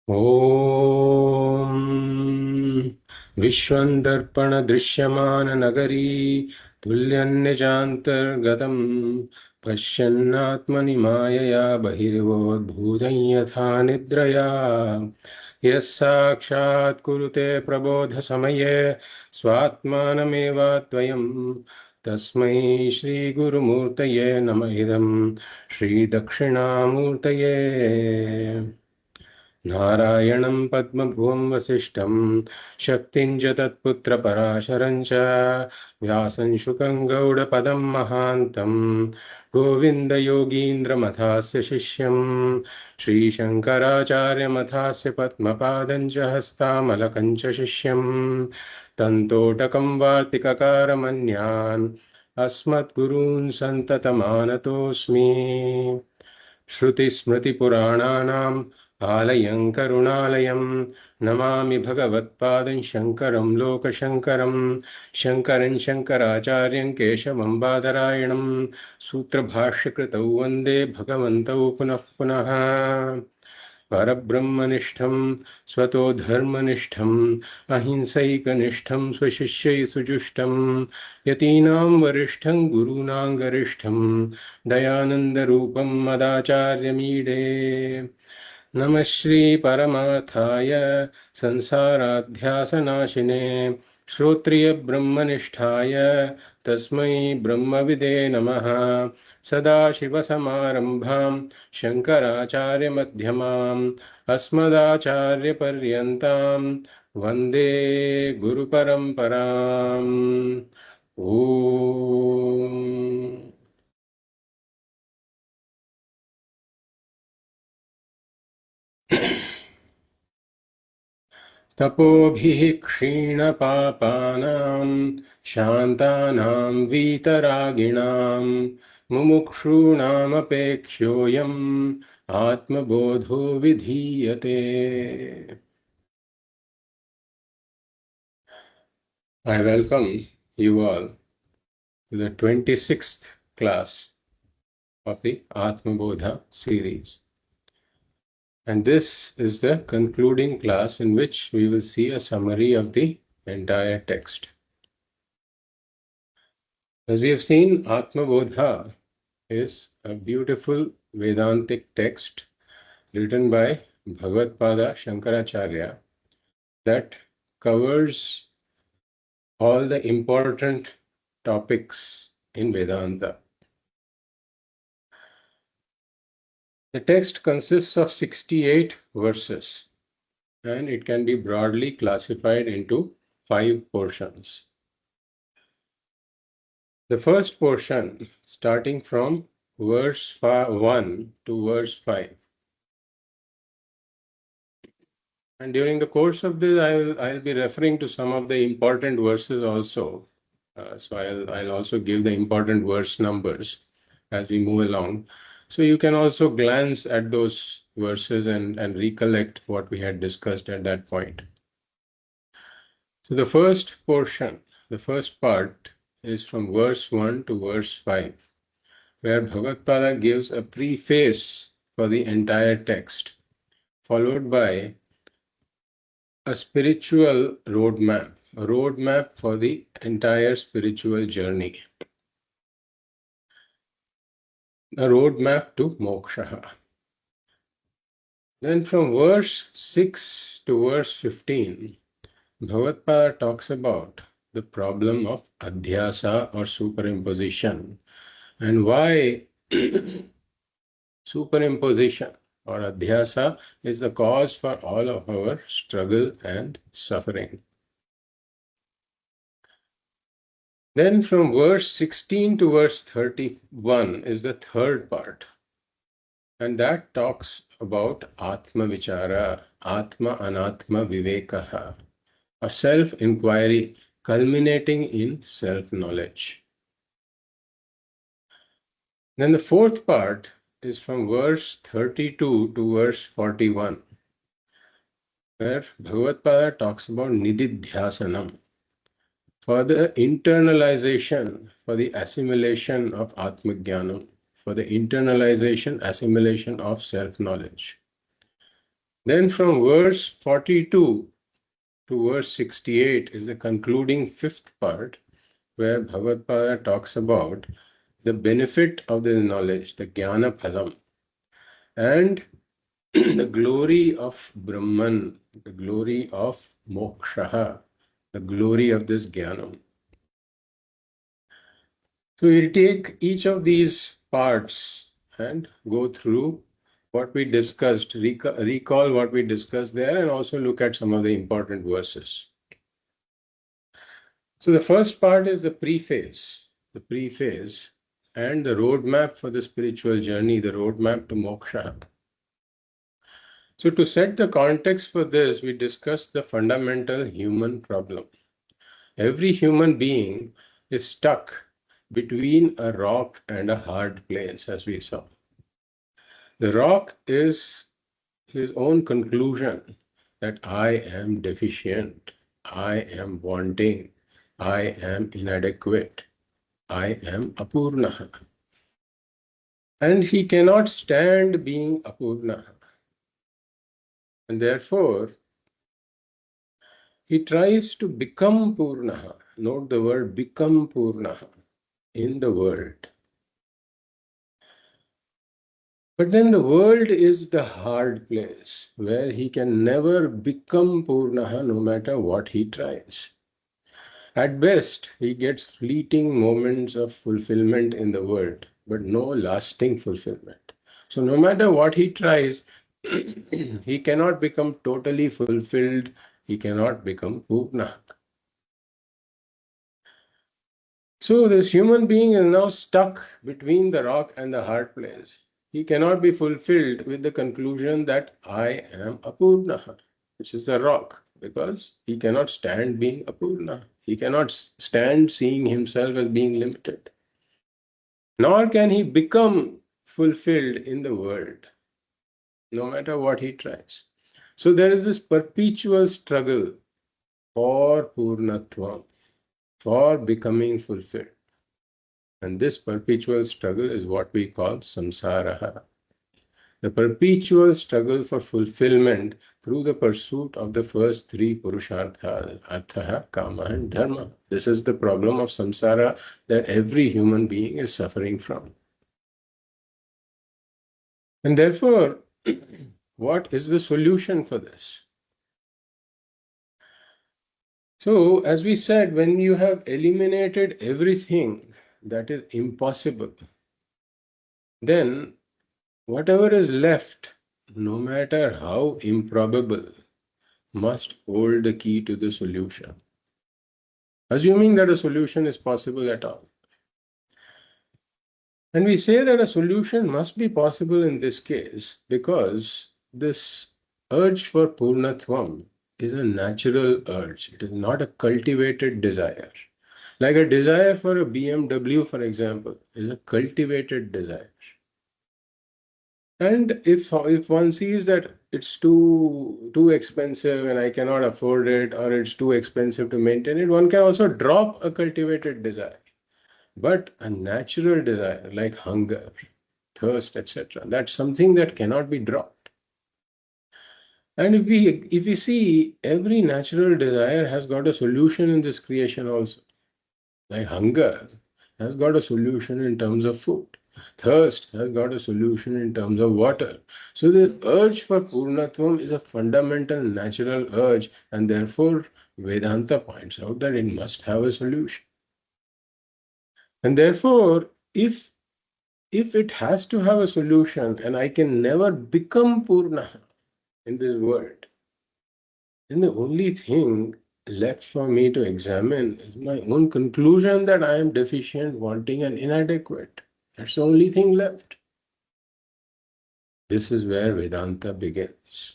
ॐ विश्वन्दर्पण दृश्यमान नगरी तुल्यन्निजान्तर्गतं पश्यन्नात्मनि मायया बहिर्वोद्भूतं यथा निद्रया यः साक्षात् कुरुते प्रबोधसमये स्वात्मानमेवाद्वयं तस्मै श्रीगुरुमूर्तये नम इदं श्रीदक्षिणामूर्तये। नारायणं पद्मभुवं वसिष्ठं शक्तिं च तत्पुत्रपराशरं च व्यासं शुकं गौडपदं महान्तं गोविन्दयोगीन्द्रमथास्य शिष्यं श्रीशङ्कराचार्यमथास्य पद्मपादं च हस्तामलकं च शिष्यं तन्तोटकं वार्तिककारमन्यान् अस्मद्गुरून् सन्ततमानतोऽस्मि। श्रुतिस्मृतिपुराणानाम् आलयं करुणालयं नमामि भगवत्पादं शङ्करं लोकशङ्करं शङ्करं शङ्कराचार्यं केशवं बादरायणं सूत्रभाष्यकृतौ वन्दे भगवन्तौ पुनः पुनः। परब्रह्मनिष्ठं स्वतो धर्मनिष्ठम् अहिंसैकनिष्ठं स्वशिष्यै सुजुष्टं यतीनां वरिष्ठं गुरूणां गरिष्ठं दयानन्दरूपं मदाचार्यमीडे। नमः श्री परमार्थाय संसाराध्यासनाशिने श्रोत्रियब्रह्मनिष्ठाय तस्मै ब्रह्मविदे नमः। सदाशिवसमारम्भां शङ्कराचार्यमध्यमाम् अस्मदाचार्यपर्यन्तां वन्दे गुरुपरम्पराम्। ॐ तपोभिः क्षीणपापानां शान्तानां वीतरागिणां मुमुक्षूणामपेक्ष्योऽयम् आत्मबोधो विधीयते। I welcome you all to the 26th class of the Atma Bodha series. And this is the concluding class in which we will see a summary of the entire text. As we have seen, Atma Bodha is a beautiful Vedantic text written by Bhagavad-pada Shankaracharya that covers all the important topics in Vedanta. The text consists of 68 verses and it can be broadly classified into 5 portions. The first portion, starting from verse 1 to verse 5. And during the course of this, I'll be referring to some of the important verses also. So I'll also give the important verse numbers as we move along. So you can also glance at those verses and recollect what we had discussed at that point. So the first portion, the first part is from verse 1 to verse 5, where Bhagavad-pada gives a preface for the entire text, followed by a spiritual roadmap, a roadmap for the entire spiritual journey, a roadmap to moksha. Then from verse 6 to verse 15, Bhagavad-pada talks about the problem of adhyasa or superimposition and why superimposition or adhyasa is the cause for all of our struggle and suffering. Then from verse 16 to verse 31 is the third part, and that talks about Atma Vichara, Atma Anatma Vivekaha, a self-inquiry culminating in self-knowledge. Then the fourth part is from verse 32 to verse 41, where Bhagavad-pada talks about Nididhyasanam, for the internalization, for the assimilation of Atmajnanam, for the internalization, assimilation of self-knowledge. Then from verse 42 to verse 68 is the concluding fifth part, where Bhagavad talks about the benefit of the knowledge, the jnana phalam, and the glory of Brahman, the glory of moksha, the glory of this jnanam. So we'll take each of these parts and go through what we discussed, recall what we discussed there, and also look at some of the important verses. So the first part is the preface and the roadmap for the spiritual journey, the roadmap to moksha. So to set the context for this, we discussed the fundamental human problem. Every human being is stuck between a rock and a hard place, as we saw. The rock is his own conclusion that I am deficient, I am wanting, I am inadequate, I am apurna. And he cannot stand being apurna. And therefore, he tries to become purna. Note the word become purna in the world. But then the world is the hard place where he can never become purna no matter what he tries. At best, he gets fleeting moments of fulfillment in the world, but no lasting fulfillment. So no matter what he tries, he cannot become totally fulfilled. He cannot become purna. So this human being is now stuck between the rock and the hard place. He cannot be fulfilled with the conclusion that I am apurna, which is the rock, because he cannot stand being apurna. He cannot stand seeing himself as being limited. Nor can he become fulfilled in the world, no matter what he tries. So there is this perpetual struggle for purnatvam, for becoming fulfilled. And this perpetual struggle is what we call samsara. The perpetual struggle for fulfillment through the pursuit of the first three purusharthas, artha, kama, and dharma. This is the problem of samsara that every human being is suffering from. And therefore, what is the solution for this? So, as we said, when you have eliminated everything that is impossible, then whatever is left, no matter how improbable, must hold the key to the solution, assuming that a solution is possible at all. And we say that a solution must be possible in this case because this urge for purnatvam is a natural urge. It is not a cultivated desire. Like a desire for a BMW, for example, is a cultivated desire. And if one sees that it's too expensive and I cannot afford it, or it's too expensive to maintain it, one can also drop a cultivated desire. But a natural desire like hunger, thirst, etc., that's something that cannot be dropped. And if we see, every natural desire has got a solution in this creation also. Like hunger has got a solution in terms of food. Thirst has got a solution in terms of water. So this urge for purnatvam is a fundamental natural urge, and therefore Vedanta points out that it must have a solution. And therefore, if it has to have a solution and I can never become purna in this world, then the only thing left for me to examine is my own conclusion that I am deficient, wanting, and inadequate. That's the only thing left. This is where Vedanta begins.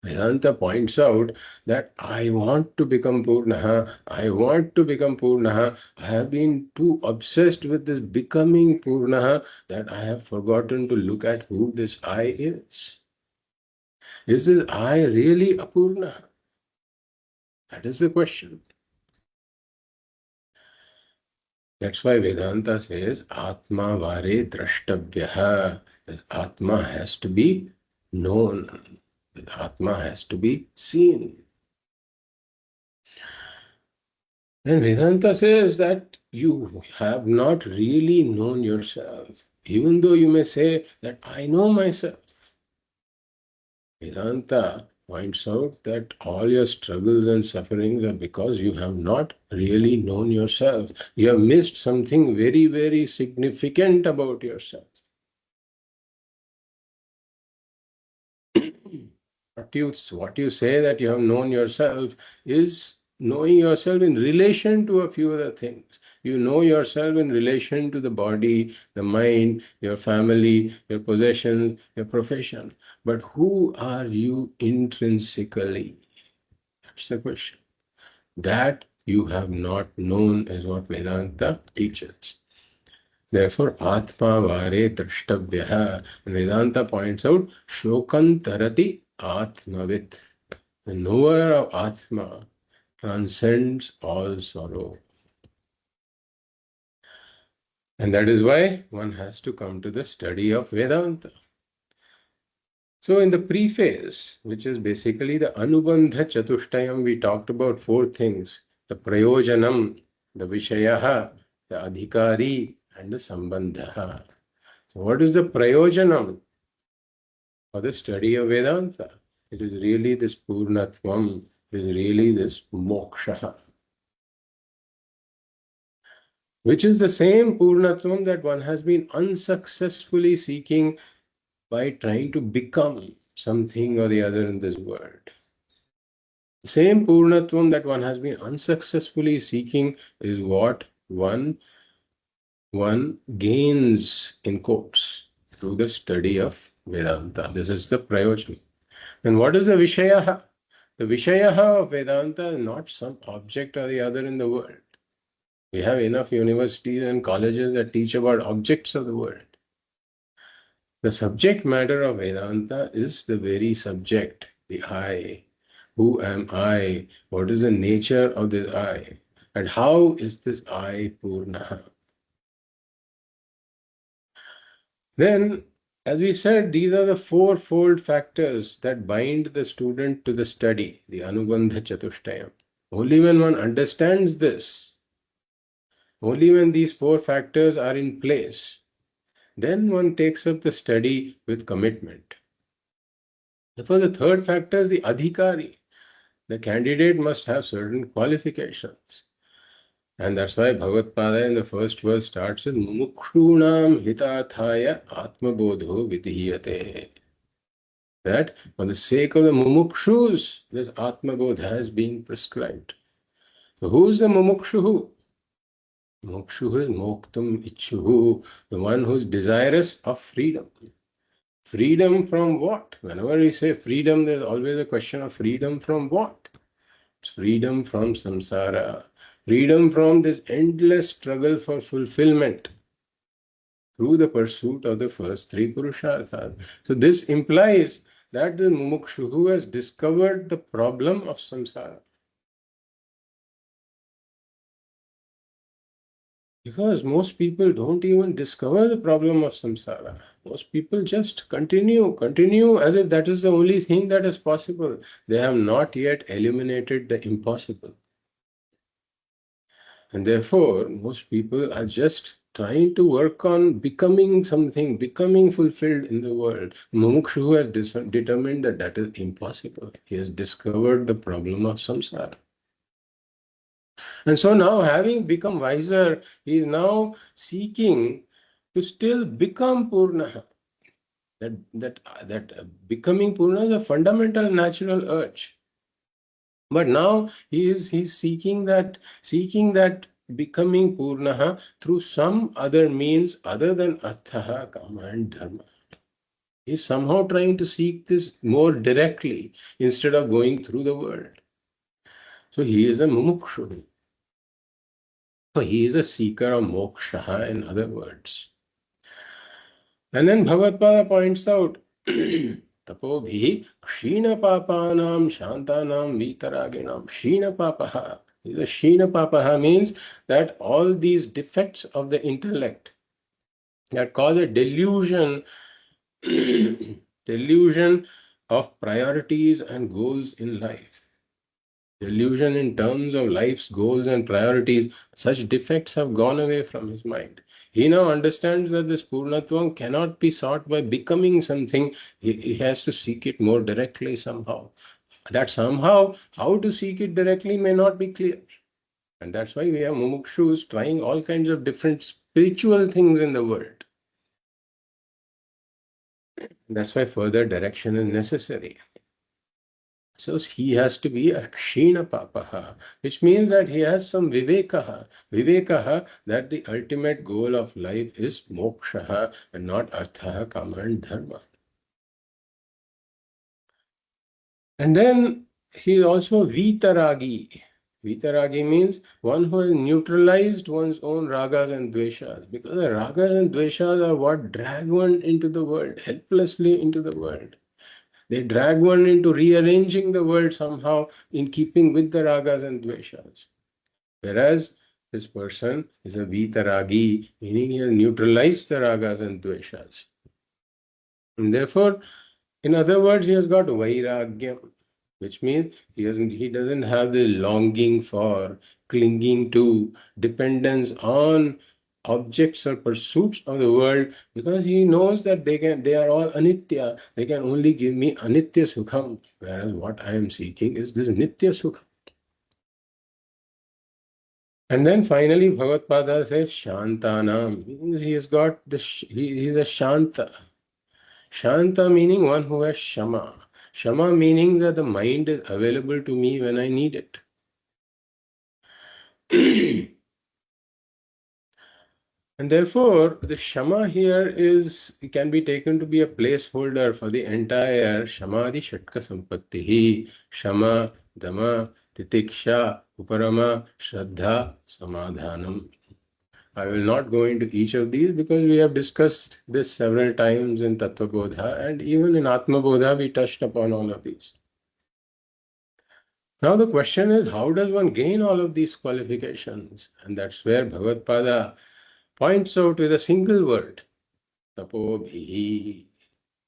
Vedanta points out that I want to become Purnaha, I want to become Purnaha. I have been too obsessed with this becoming Purnaha that I have forgotten to look at who this I is. Is this I really a Purnaha? That is the question. That's why Vedanta says Atma Vare Drashtavyaha. This Atma has to be known. Atma has to be seen. And Vedanta says that you have not really known yourself, even though you may say that I know myself. Vedanta points out that all your struggles and sufferings are because you have not really known yourself. You have missed something very, very significant about yourself. What you say that you have known yourself is knowing yourself in relation to a few other things. You know yourself in relation to the body, the mind, your family, your possessions, your profession. But who are you intrinsically? That's the question. That you have not known is what Vedanta teaches. Therefore, Atma Vare Drashtabhyaha. Vedanta points out, Shokan Tarati Atmavit. The knower of Atma transcends all sorrow. And that is why one has to come to the study of Vedanta. So in the preface, which is basically the Anubandha Chatushtayam, we talked about four things: the Prayojanam, the Vishayaha, the Adhikari, and the Sambandha. So what is the Prayojanam for the study of Vedanta? It is really this Purnatvam, it is really this Moksha, which is the same Purnatvam that one has been unsuccessfully seeking by trying to become something or the other in this world. The same Purnatvam that one has been unsuccessfully seeking is what one gains, in quotes, through the study of Vedanta. This is the Prayojan. And what is the Vishayaha? The Vishayaha of Vedanta is not some object or the other in the world. We have enough universities and colleges that teach about objects of the world. The subject matter of Vedanta is the very subject, the I. Who am I? What is the nature of this I? And how is this I Purna? Then, as we said, these are the fourfold factors that bind the student to the study, the Anubandha Chatushtayam. Only when one understands this, only when these four factors are in place, then one takes up the study with commitment. Therefore, the third factor is the adhikari. The candidate must have certain qualifications. And that's why Bhagavad Pada in the first verse starts with Mumukshunam hitarthaya Atma Bodho vidhiyate. That for the sake of the mumukshus, this Atma Bodha is being prescribed. So who is the mumukshu? Mokshu is moktum ichuhu, the one who is desirous of freedom. Freedom from what? Whenever we say freedom, there's always a question of freedom from what? It's freedom from samsara. Freedom from this endless struggle for fulfillment through the pursuit of the first three purusharthas. So this implies that the mumukshu has discovered the problem of samsara. Because most people don't even discover the problem of samsara. Most people just continue as if that is the only thing that is possible. They have not yet eliminated the impossible. And therefore, most people are just trying to work on becoming something, becoming fulfilled in the world. Mumukshu has determined that that is impossible. He has discovered the problem of samsara. And so now, having become wiser, he is now seeking to still become Purna. That becoming Purna is a fundamental natural urge. But now he's seeking that becoming Purna through some other means other than Artha, Kama, and Dharma. He's somehow trying to seek this more directly instead of going through the world. So he is a mumukshu. So he is a seeker of moksha, in other words. And then Bhagavad points out, Tapobhi Kshina Papanam Shantanam Vitaraginam. Kshina Papaha. The Kshina Papaha means that all these defects of the intellect that cause a delusion of priorities and goals in life. Delusion in terms of life's goals and priorities, such defects have gone away from his mind. He now understands that this Purnatvam cannot be sought by becoming something. He has to seek it more directly somehow. That somehow, how to seek it directly may not be clear. And that's why we have mumukshus trying all kinds of different spiritual things in the world. That's why further direction is necessary. So he has to be a kshina papaha, which means that he has some vivekaha. Vivekaha, that the ultimate goal of life is moksha and not artha, kama and dharma. And then he is also vitaragi. Vitaragi means one who has neutralized one's own ragas and dveshas. Because the ragas and dveshas are what drag one into the world, helplessly into the world. They drag one into rearranging the world somehow in keeping with the ragas and dveshas. Whereas this person is a vitaragi, meaning he has neutralized the ragas and dveshas. And therefore, in other words, he has got vairagyam, which means he doesn't have the longing for, clinging to, dependence on objects or pursuits of the world, because he knows that they are all anitya. They can only give me anitya sukham, whereas what I am seeking is this nitya sukham. And then finally, Bhagavad says Shantanam, means he has got he is a Shanta. Shanta meaning one who has Shama. Shama meaning that the mind is available to me when I need it. And therefore, the Shama here can be taken to be a placeholder for the entire Shamadi Shatka Sampattihi, Shama, Dama, Titiksha, Uparama, Shraddha, Samadhanam. I will not go into each of these because we have discussed this several times in Tattva Bodha, and even in Atma Bodha we touched upon all of these. Now the question is, how does one gain all of these qualifications? And that's where Bhagavad points out with a single word, tapobhihi,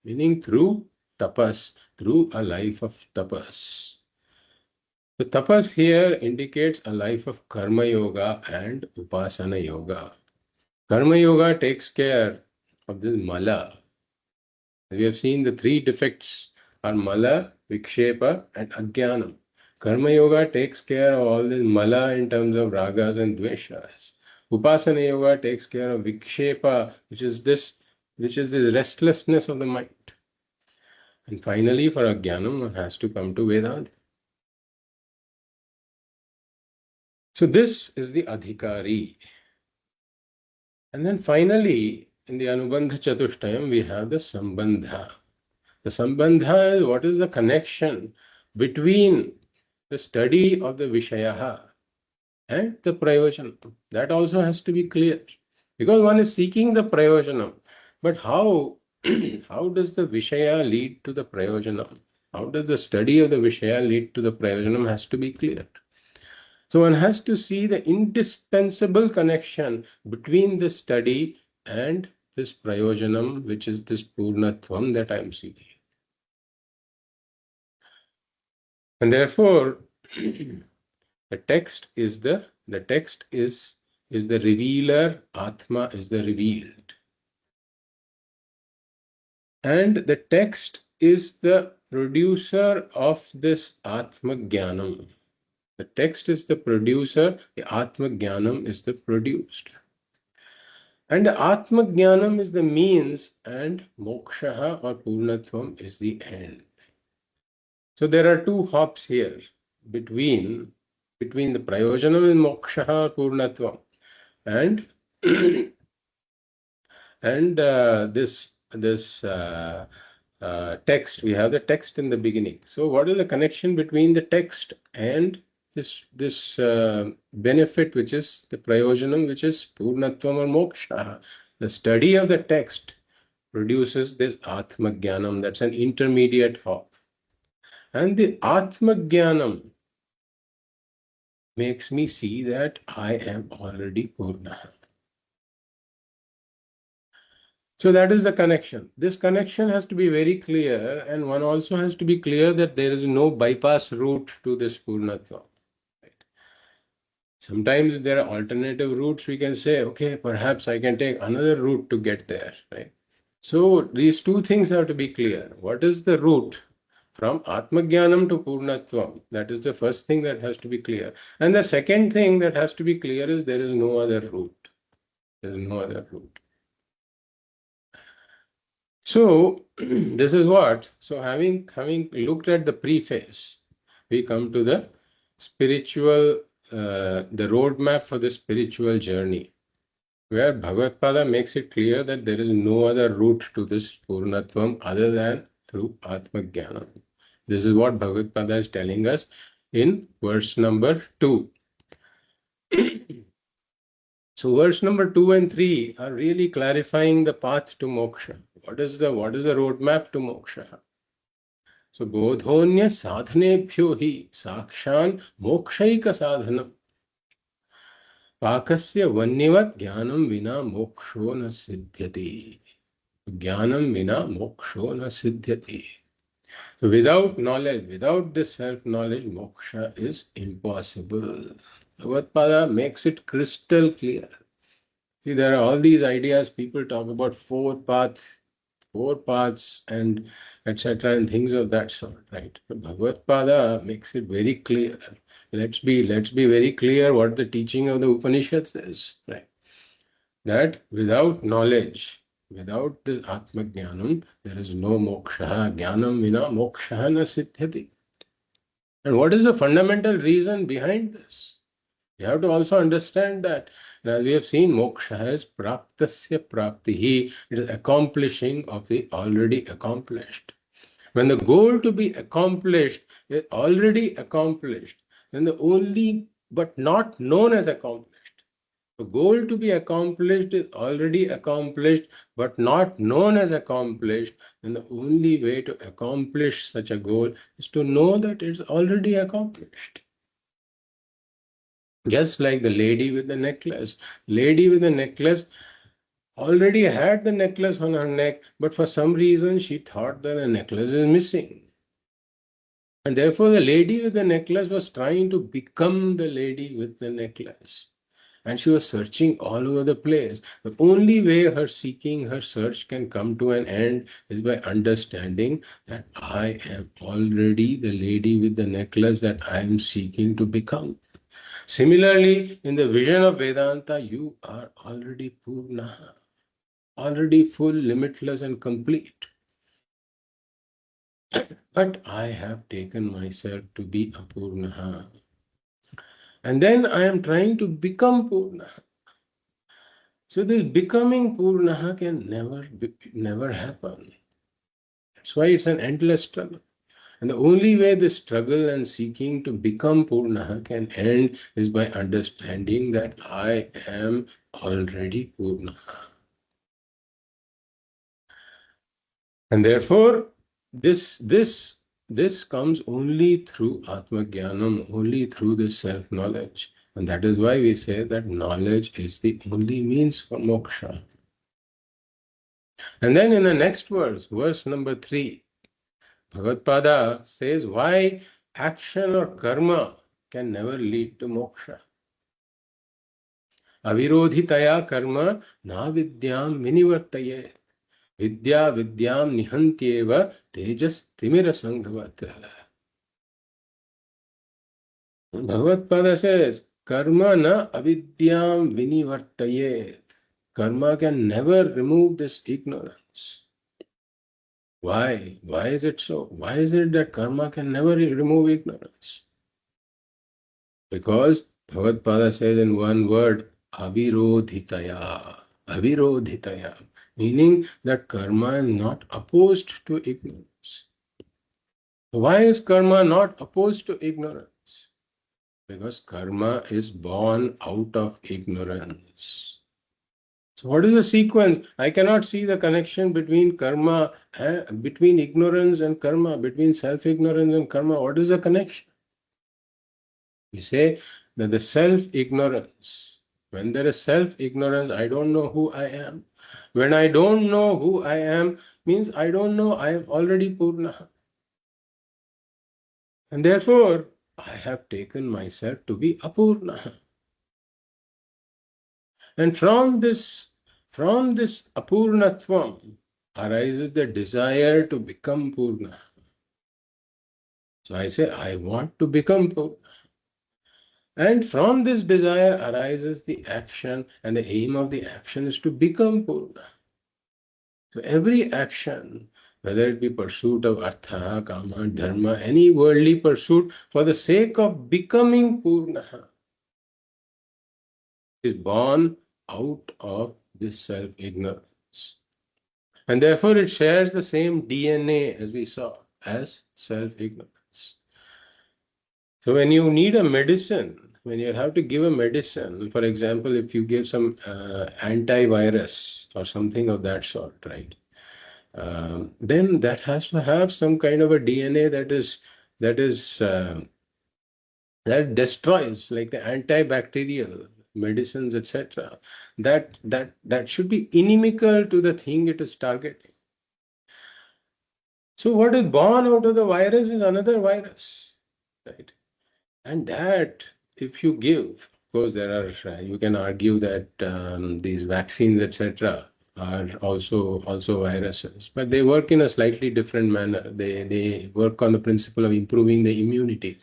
meaning through tapas, through a life of tapas. The tapas here indicates a life of karma yoga and upasana yoga. Karma yoga takes care of this mala. We have seen the three defects are mala, vikshepa, and ajnanam. Karma yoga takes care of all this mala in terms of ragas and dveshas. Upasana yoga takes care of vikshepa, which is the restlessness of the mind. And finally, for ajnanam, one has to come to Vedanta. So this is the adhikari. And then finally, in the Anubandha Chatushtayam, we have the Sambandha. The Sambandha is what is the connection between the study of the Vishayaha and the Prayojanam. That also has to be clear. Because one is seeking the Prayojanam. But how, how does the Vishaya lead to the Prayojanam? How does the study of the Vishaya lead to the Prayojanam has to be clear. So one has to see the indispensable connection between the study and this prayojanam, which is this purnatvam that I am seeking. And therefore, the text is the revealer, Atma is the revealed. And the text is the producer of this Atma Jnanam. The text is the producer, the Atma Jnanam is the produced. And the Atma Jnanam is the means, and Moksha or Purnatvam is the end. So there are two hops here between the Prayojanam and Moksha or Purnatvam and this text. We have the text in the beginning. So what is the connection between the text and this benefit, which is the prayojanam, which is purnatvam or moksha? The study of the text produces this atma jnanam. That's an intermediate hop, and the atma jnanam makes me see that I am already purna. So that is the connection. This connection has to be very clear, and one also has to be clear that there is no bypass route to this Purnatva. Right? Sometimes there are alternative routes. We can say, okay, perhaps I can take another route to get there. Right? So these two things have to be clear. What is the route from Atmajnanam to Purnatvam? That is the first thing that has to be clear. And the second thing that has to be clear is there is no other route. There is no other route. So this is what. So having looked at the preface, we come to the spiritual, the roadmap for the spiritual journey, where Bhagavad makes it clear that there is no other route to this Purnatvam other than through Atmajnanam. This is what Bhagavad is telling us in verse number 2. So verse number 2 and 3 are really clarifying the path to moksha. What is the roadmap to moksha? So bodhonya sadhanebhyo hi sakshan mokshaika sadhanam. Pakasya vannivat jnanam vina moksho na siddhyati. Jnanam vina moksho na siddhyati. So without knowledge, without this self-knowledge, moksha is impossible. Bhagavad makes it crystal clear. See, there are all these ideas. People talk about four paths, and etc. and things of that sort, right? But Bhagavad makes it very clear. Let's be very clear what the teaching of the Upanishads is, right? That without knowledge, without this Atmajnanam, there is no moksha. Jnanam vina moksha na siddhyati. And what is the fundamental reason behind this? You have to also understand that, as we have seen, moksha is praptasya praptihi. It is accomplishing of the already accomplished. When the goal to be accomplished is already accomplished, then the only but not known as accomplished. The goal to be accomplished is already accomplished but not known as accomplished, then the only way to accomplish such a goal is to know that it's already accomplished. Just like the lady with the necklace. Lady with the necklace already had the necklace on her neck, but for some reason she thought that the necklace is missing. And therefore the lady with the necklace was trying to become the lady with the necklace. And she was searching all over the place. The only way her search can come to an end is by understanding that I am already the lady with the necklace that I am seeking to become. Similarly, in the vision of Vedanta, you are already Purna, already full, limitless, and complete. But I have taken myself to be a Purna. And then I am trying to become Purna. So this becoming Purna can never happen. That's why it's an endless struggle. And the only way the struggle and seeking to become Purna can end is by understanding that I am already Purna. And therefore, this comes only through Atmajnanam, only through the self-knowledge. And that is why we say that knowledge is the only means for moksha. And then in the next verse number 3, Bhagavad says why action or karma can never lead to moksha. Avirodhitaya karma na vidyam vinivartayet. Vidya vidyam nihantyeva tejas timira sanghavat. Bhagavad says karma na avidyam vinivartayet. Karma can never remove this ignorance. Why? Why is it so? Why is it that karma can never remove ignorance? Because Bhagavad says in one word, avirodhitaya. Avirodhitaya. Meaning that karma is not opposed to ignorance. Why is karma not opposed to ignorance? Because karma is born out of ignorance. So what is the sequence? I cannot see the connection between karma, between ignorance and karma, between self-ignorance and karma. What is the connection? We say that the self-ignorance, when there is self-ignorance, I don't know who I am. When I don't know who I am, means I don't know I am already Purna. And therefore, I have taken myself to be Apurna. And from this Apurnatvam arises the desire to become Purna. So I say, I want to become Purna. And from this desire arises the action, and the aim of the action is to become Purna. So every action, whether it be pursuit of artha, kama, dharma, any worldly pursuit for the sake of becoming Purna, is born out of this self-ignorance. And therefore it shares the same DNA as we saw, as self-ignorance. So when you need a medicine, when you have to give a medicine, for example, if you give some antivirus or something of that sort, right? Then that has to have some kind of a DNA that is that destroys, like the antibacterial medicines, etc. That should be inimical to the thing it is targeting. So what is born out of the virus is another virus, right? And that, if you give, of course, there are, you can argue that these vaccines, etc., are also viruses, but they work in a slightly different manner. They work on the principle of improving the immunity.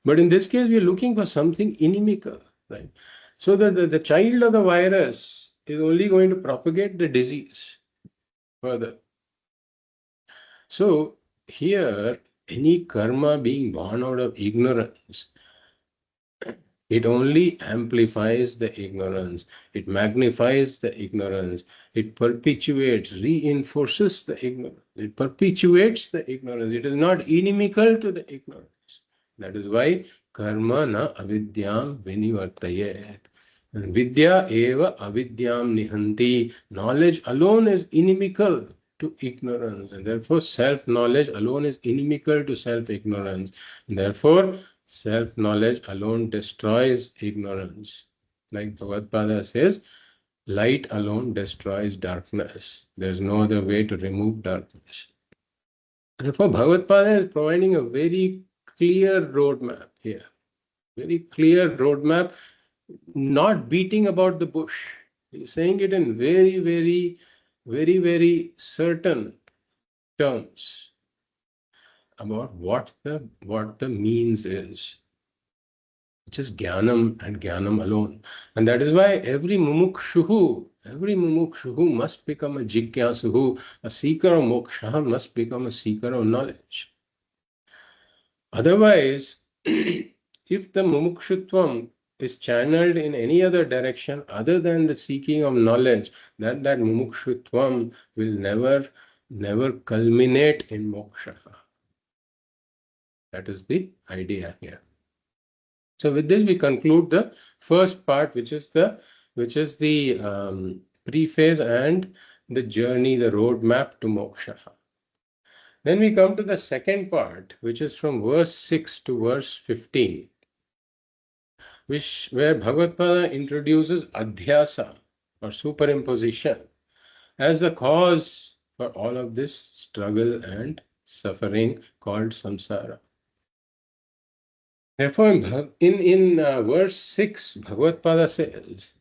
But in this case, we are looking for something inimical, right? So the child of the virus is only going to propagate the disease further. So here, any karma being born out of ignorance, it only amplifies the ignorance. It magnifies the ignorance. It perpetuates, reinforces the ignorance. It perpetuates the ignorance. It is not inimical to the ignorance. That is why karma na avidyam vinivartayet. And vidya eva avidyam nihanti. Knowledge alone is inimical to ignorance. And therefore, self-knowledge alone is inimical to self-ignorance. Therefore, self-knowledge alone destroys ignorance. Like Bhagavad says, light alone destroys darkness. There's no other way to remove darkness. Therefore, Bhagavad is providing a very clear roadmap here. Very clear roadmap, not beating about the bush. He's saying it in very certain terms about what the means is, which is jnanam and jnanam alone. And that is why every mumukshuhu must become a jigyasuhu, a seeker of moksha must become a seeker of knowledge. Otherwise, if the mumukshutvam is channeled in any other direction other than the seeking of knowledge, then that mumukshutvam will never culminate in moksha. That is the idea here. So with this, we conclude the first part, which is the preface and the journey, the roadmap to moksha. Then we come to the second part, which is from verse 6 to verse 15, where Bhagavad introduces adhyasa or superimposition as the cause for all of this struggle and suffering called samsara. Therefore, in verse 6, Bhagavad says,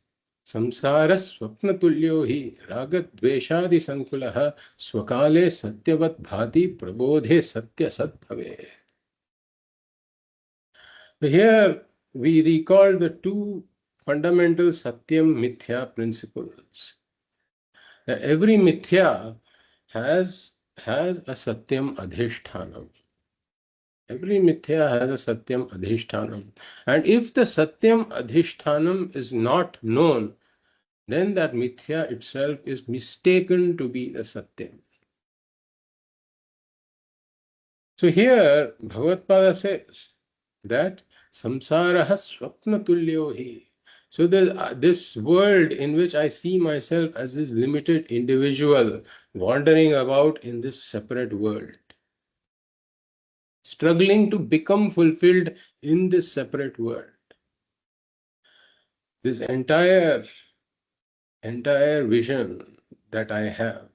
Samsara swapnatulyo hi ragadveshadi sankulaha swakale satyavat bhati prabodhe satya sat bhave. Here we recall the two fundamental satyam mithya principles. That every mithya has a satyam adhishthanam. Every mithya has a satyam adhishthanam. And if the satyam adhishthanam is not known, then that mithya itself is mistaken to be the satyam. So here Bhagavad says that samsara swapna tulyo hi. So this world in which I see myself as this limited individual wandering about in this separate world, struggling to become fulfilled in this separate world. This entire vision, that I have,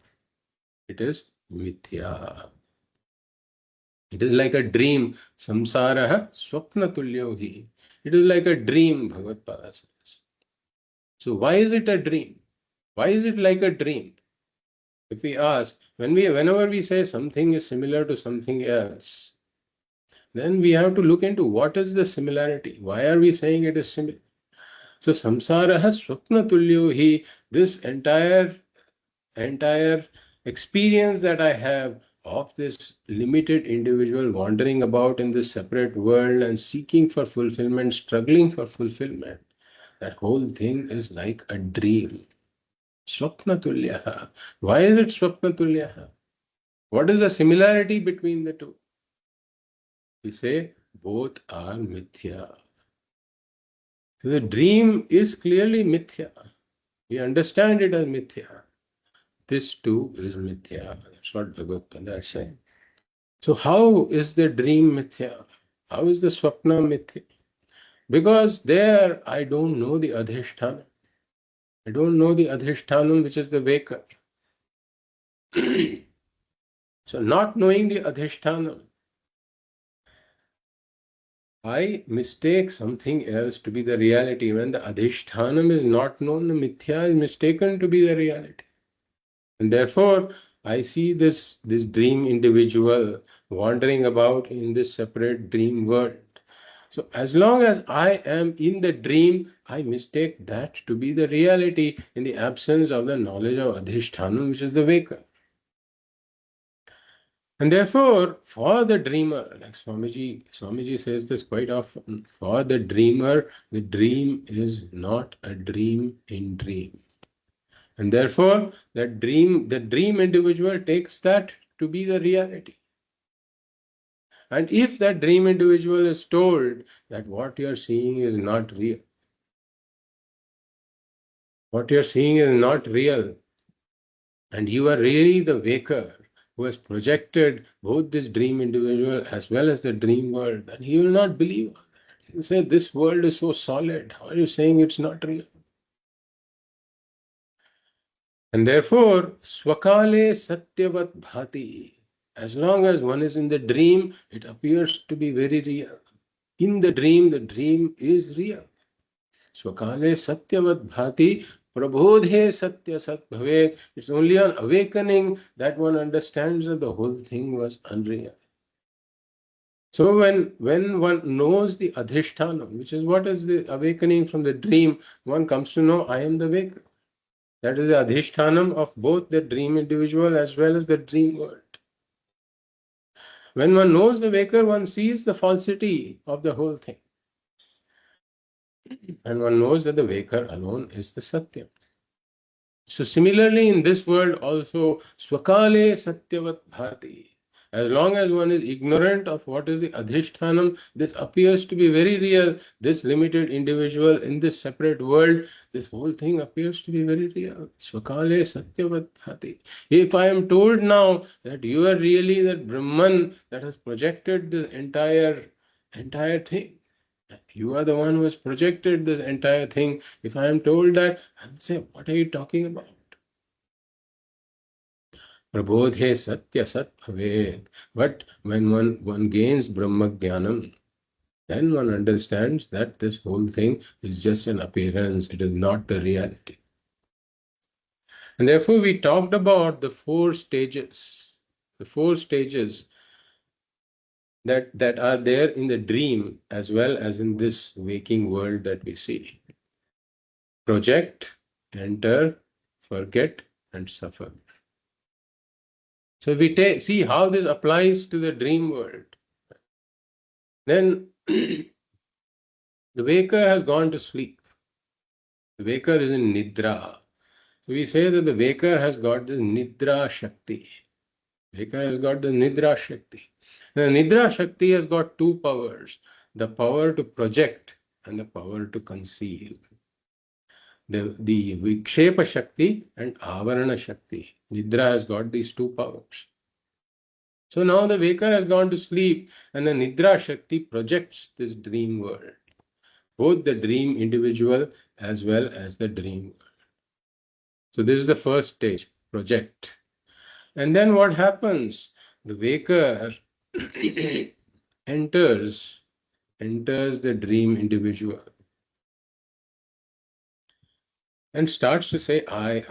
it is mithya. It is like a dream. Samsaraha swapna tulyo hi. It is like a dream, Bhagavad Pada says. So why is it a dream? Why is it like a dream? If we ask, whenever we say something is similar to something else, then we have to look into what is the similarity. Why are we saying it is similar? So samsaraha swapna tulyo hi. This entire experience that I have of this limited individual wandering about in this separate world and seeking for fulfillment, struggling for fulfillment, that whole thing is like a dream. Swapna tulyaha. Why is it swapna tulyaha? What is the similarity between the two? We say both are mithya. So the dream is clearly mithya. We understand it as mithya. This too is mithya. That's what Bhagavad Gita is saying. So how is the dream mithya? How is the swapna mithya? Because there I don't know the adhisthana. I don't know the adhishthanam, which is the waker. So not knowing the adhishthanam, I mistake something else to be the reality. When the adhishthanam is not known, the mithya is mistaken to be the reality. And therefore, I see this dream individual wandering about in this separate dream world. So as long as I am in the dream, I mistake that to be the reality in the absence of the knowledge of Adhishthanam, which is the waker. And therefore, for the dreamer, like Swamiji says this quite often, for the dreamer, the dream is not a dream in dream. And therefore, the dream individual takes that to be the reality. And if that dream individual is told that what you're seeing is not real, what you're seeing is not real, and you are really the waker who has projected both this dream individual as well as the dream world, then he will not believe that. He will say, this world is so solid. How are you saying it's not real? And therefore, swakale satyavat bhati. As long as one is in the dream, it appears to be very real. In the dream is real. Swakale satyavat bhati prabodhe satya sat bhavet. It's only on awakening that one understands that the whole thing was unreal. So when one knows the adhishthanam, which is what is the awakening from the dream, one comes to know I am the waker. That is the adhishthanam of both the dream individual as well as the dream world. When one knows the waker, one sees the falsity of the whole thing. And one knows that the waker alone is the Satya. So similarly in this world also, swakale satyavat bhati. As long as one is ignorant of what is the adhishthanam, this appears to be very real. This limited individual in this separate world, this whole thing appears to be very real. Swakale satyavat bhati. If I am told now that you are really that Brahman that has projected this entire thing, you are the one who has projected this entire thing. If I am told that, I'll say, what are you talking about? Prabodhe satya sat bhavet. But when one gains Brahma Jnanam, then one understands that this whole thing is just an appearance. It is not the reality. And therefore we talked about the four stages. The four stages that are there in the dream as well as in this waking world that we see. Project, enter, forget, and suffer. So we see how this applies to the dream world. Then the waker has gone to sleep. The waker is in nidra. So we say that the waker has got the nidra shakti. Waker has got the nidra shakti. The nidra shakti has got two powers: the power to project and the power to conceal. The Vikshepa Shakti and Avarana Shakti. Nidra has got these two powers. So now the waker has gone to sleep and the Nidra Shakti projects this dream world. Both the dream individual as well as the dream world. So this is the first stage. project. And then what happens? The waker enters the dream individual and starts to say, I.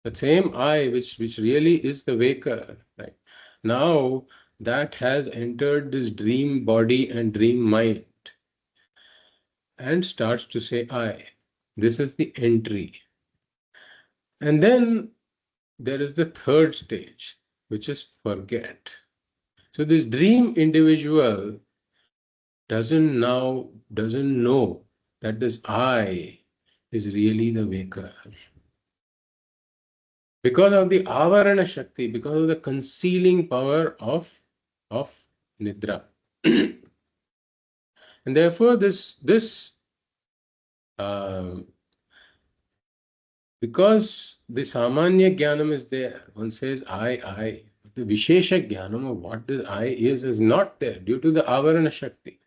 The same I, which really is the waker, right? Now that has entered this dream body and dream mind and starts to say, I. This is the entry. And then there is the third stage, which is forget. So this dream individual doesn't know that this I is really the waker. Because of the avarana shakti, because of the concealing power of nidra. And therefore this because the samanya jnanam is there, one says I. The vishesha jnanam of what this I is not there due to the avarana shakti.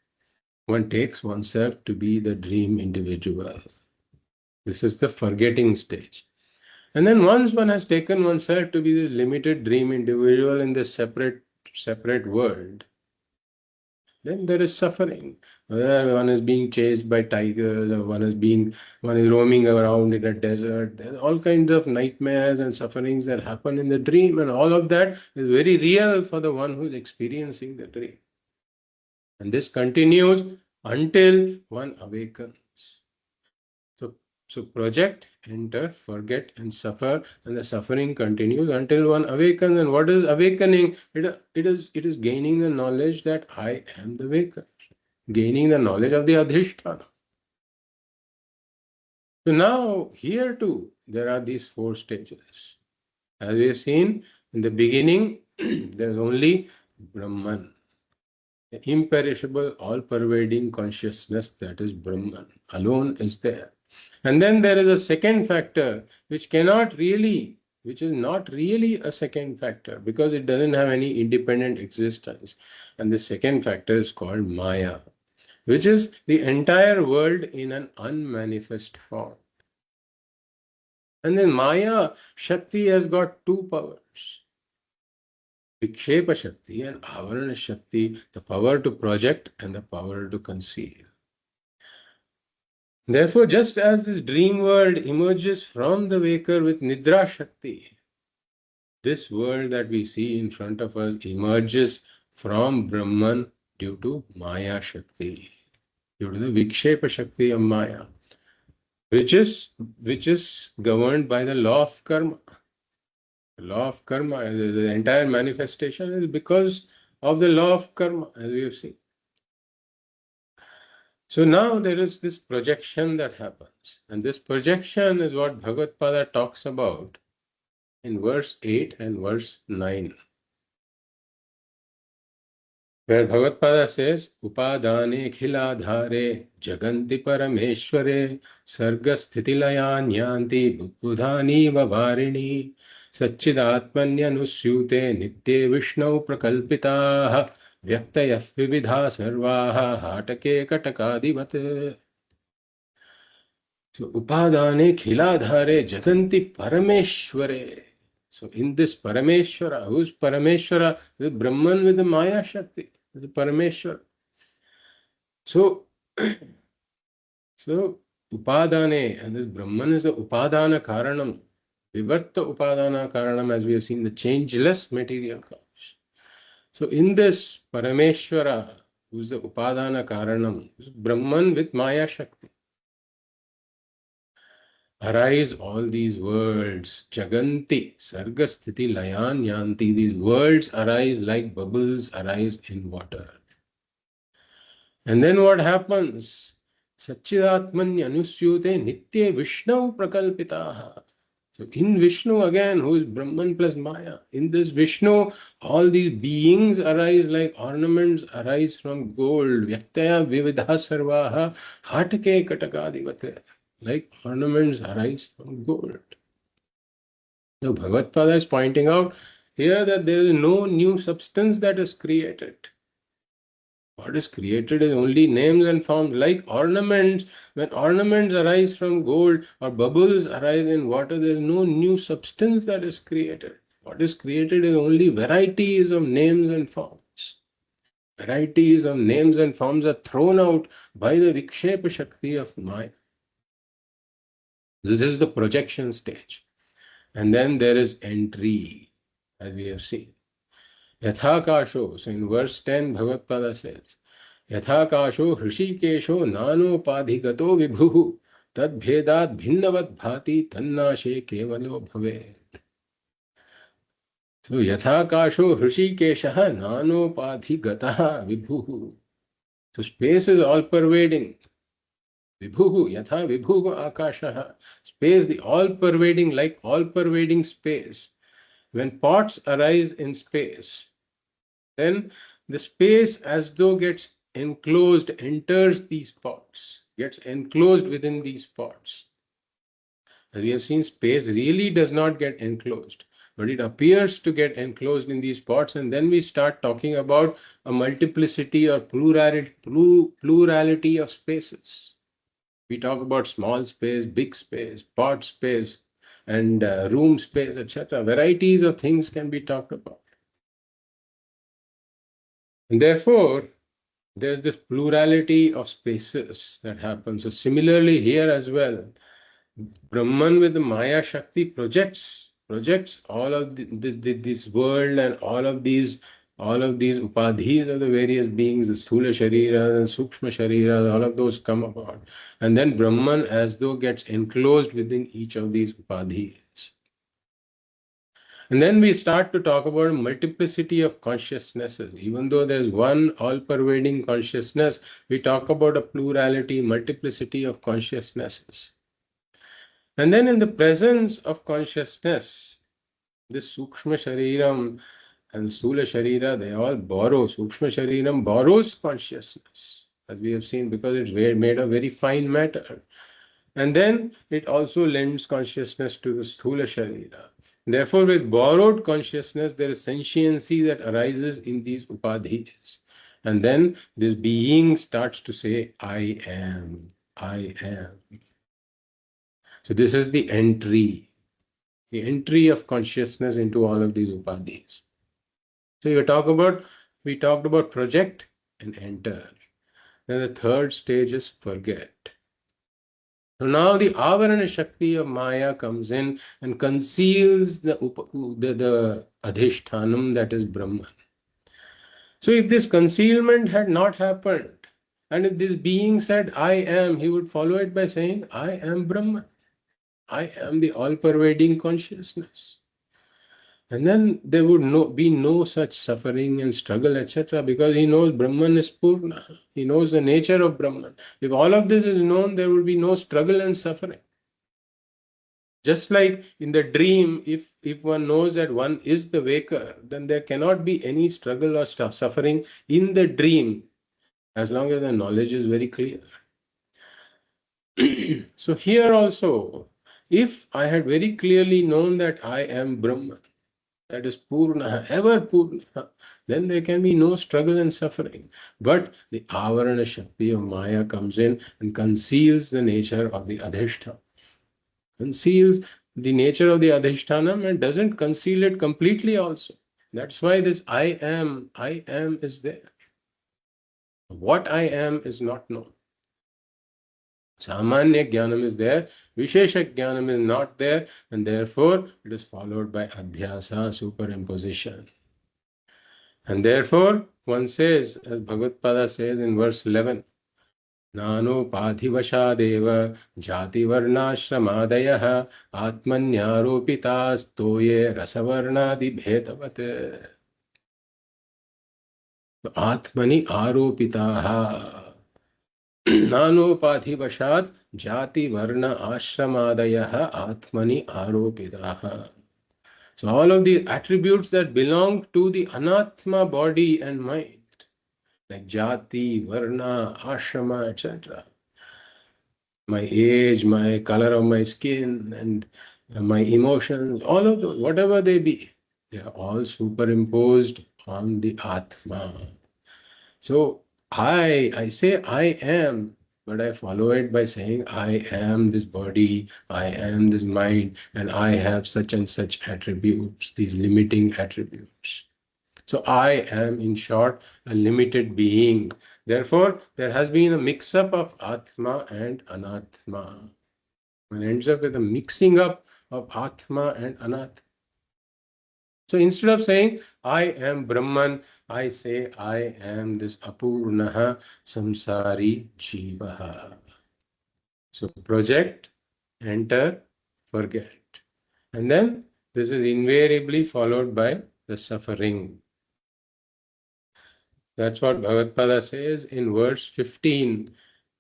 One takes oneself to be the dream individual. This is the forgetting stage. And then once one has taken oneself to be this limited dream individual in this separate world, then there is suffering. Whether one is being chased by tigers or one is roaming around in a desert. There's all kinds of nightmares and sufferings that happen in the dream, and all of that is very real for the one who is experiencing the dream. And this continues until one awakens. So project, enter, forget, and suffer, and the suffering continues until one awakens. And what is awakening? It is gaining the knowledge that I am the waker, gaining the knowledge of the adhisthana. So now here too there are these four stages. As we have seen in the beginning, there is only Brahman, the imperishable, all-pervading consciousness that is Brahman alone is there. And then there is a second factor which is not really a second factor because it doesn't have any independent existence. And the second factor is called Maya, which is the entire world in an unmanifest form. And then Maya Shakti has got two powers. Vikshepa Shakti and Avarana Shakti, the power to project and the power to conceal. Therefore, just as this dream world emerges from the waker with Nidra Shakti, this world that we see in front of us emerges from Brahman due to Maya Shakti, due to the Vikshepa Shakti of Maya, which is governed by the law of karma. The law of karma, the entire manifestation is because of the law of karma, as we have seen. So now there is this projection that happens, and this projection is what Bhagavad Pada talks about in verse 8 and verse 9, where Bhagavad Pada says, Upadane khiladhare jaganti parameshware sargasthitilayan yanti buddhani vavarini satchidatmanyanusyute nitye vishnau prakalpitaah Vyaktayah vividha sarvaha hatake katakadivat. So upadane khiladhare jaganti parameshware. So in this Parameshwara, who's Parameshwara? The Brahman with the Maya Shakti, the Parameshwara. So upadane, and this Brahman is the upadana karanam, vivarta upadana karanam, as we have seen, the changeless material cause. So in this Parameshwara, who's the Upadana Karanam, Brahman with Maya Shakti, arise all these worlds, Jaganti, Sargasthiti, Layan, Yanti, these worlds arise like bubbles arise in water. And then what happens? Satchidatmanya anusyute nitye Vishnu prakalpitaha. So in Vishnu again, who is Brahman plus Maya, in this Vishnu, all these beings arise like ornaments arise from gold. Vyaktaya vividha sarvaha hatake katakadivate. Like ornaments arise from gold. Now Bhagavad Pada is pointing out here that there is no new substance that is created. What is created is only names and forms, like ornaments. When ornaments arise from gold or bubbles arise in water, there is no new substance that is created. What is created is only varieties of names and forms. Varieties of names and forms are thrown out by the Vikshepa Shakti of Maya. This is the projection stage. And then there is entry, as we have seen. Yathakasho. So in verse 10, Bhagavad says, Yathakasho hrishikesho nanopadhigato vibhuhu tad bhedat bhinnavad bhati tannashe kevalo bhavet. So Yathakasho hrishikeshaha nanopadhigataha vibhuhu. So space is all pervading. Vibhuhu, yatha vibhuhu akashaha. Space, the all pervading, like all pervading space. When pots arise in space, then the space as though gets enclosed, enters these pots, gets enclosed within these pots. As we have seen, space really does not get enclosed, but it appears to get enclosed in these pots, and then we start talking about a multiplicity or plurality of spaces. We talk about small space, big space, pot space, and room space, etc. Varieties of things can be talked about. And therefore, there's this plurality of spaces that happens. So similarly here as well, Brahman with the Maya Shakti projects all of this world and all of these upadhis of the various beings, the Sthula Sharira and Sukshma Sharira, all of those come about. And then Brahman as though gets enclosed within each of these upadhis. And then we start to talk about a multiplicity of consciousnesses. Even though there's one all-pervading consciousness, we talk about a plurality, multiplicity of consciousnesses. And then in the presence of consciousness, this Sukshma Shariram and Stula Sharira, they all borrow. Sukshma Shariram borrows consciousness, as we have seen, because it's made of very fine matter. And then it also lends consciousness to the Sthula Sharira. Therefore, with borrowed consciousness, there is sentiency that arises in these upadhis. And then this being starts to say, I am, I am. So this is the entry of consciousness into all of these upadhis. So we talked about project and enter. Then the third stage is forget. So now the Avarana Shakti of Maya comes in and conceals the Adhishthanam, that is Brahman. So if this concealment had not happened, and if this being said, I am, he would follow it by saying, I am Brahman. I am the all-pervading consciousness. And then there would be no such suffering and struggle, etc., because he knows Brahman is Purna. He knows the nature of Brahman. If all of this is known, there would be no struggle and suffering. Just like in the dream, if one knows that one is the waker, then there cannot be any struggle or suffering in the dream, as long as the knowledge is very clear. So here also, if I had very clearly known that I am Brahman, that is Purna, ever Purna, then there can be no struggle and suffering. But the Avarana Shakti of Maya comes in and conceals the nature of the Adhishtana. Conceals the nature of the Adhishtanam and doesn't conceal it completely also. That's why this I am is there. What I am is not known. Samanya Jnanam is there, Vishesha Jnanam is not there, and therefore it is followed by Adhyasa, superimposition. And therefore one says, as Bhagavad Pada says in verse 11, नानोपाधिवशादेव जातिवर्णाश्रमादयः आत्मन्यारोपितास्तोये रसवर्णादिभेदवत् आत्मनि आरोपिताः नानोपाधिवशात् जातिवर्ण आश्रमादयः आत्मनि आरोपिताः. So all of the attributes that belong to the anatma body and mind, like jati, varna, ashrama, etc. My age, my color of my skin, and my emotions, all of those, whatever they be, they are all superimposed on the Atma. So I say I am, but I follow it by saying I am this body, I am this mind, and I have such and such attributes, these limiting attributes. So I am, in short, a limited being. Therefore, there has been a mix-up of Atma and Anatma. One ends up with a mixing up of Atma and Anatma. So instead of saying I am Brahman, I say I am this Apurnaha Samsari Jivaha. So project, enter, forget. And then this is invariably followed by the suffering. That's what Bhagavad says in verse 15.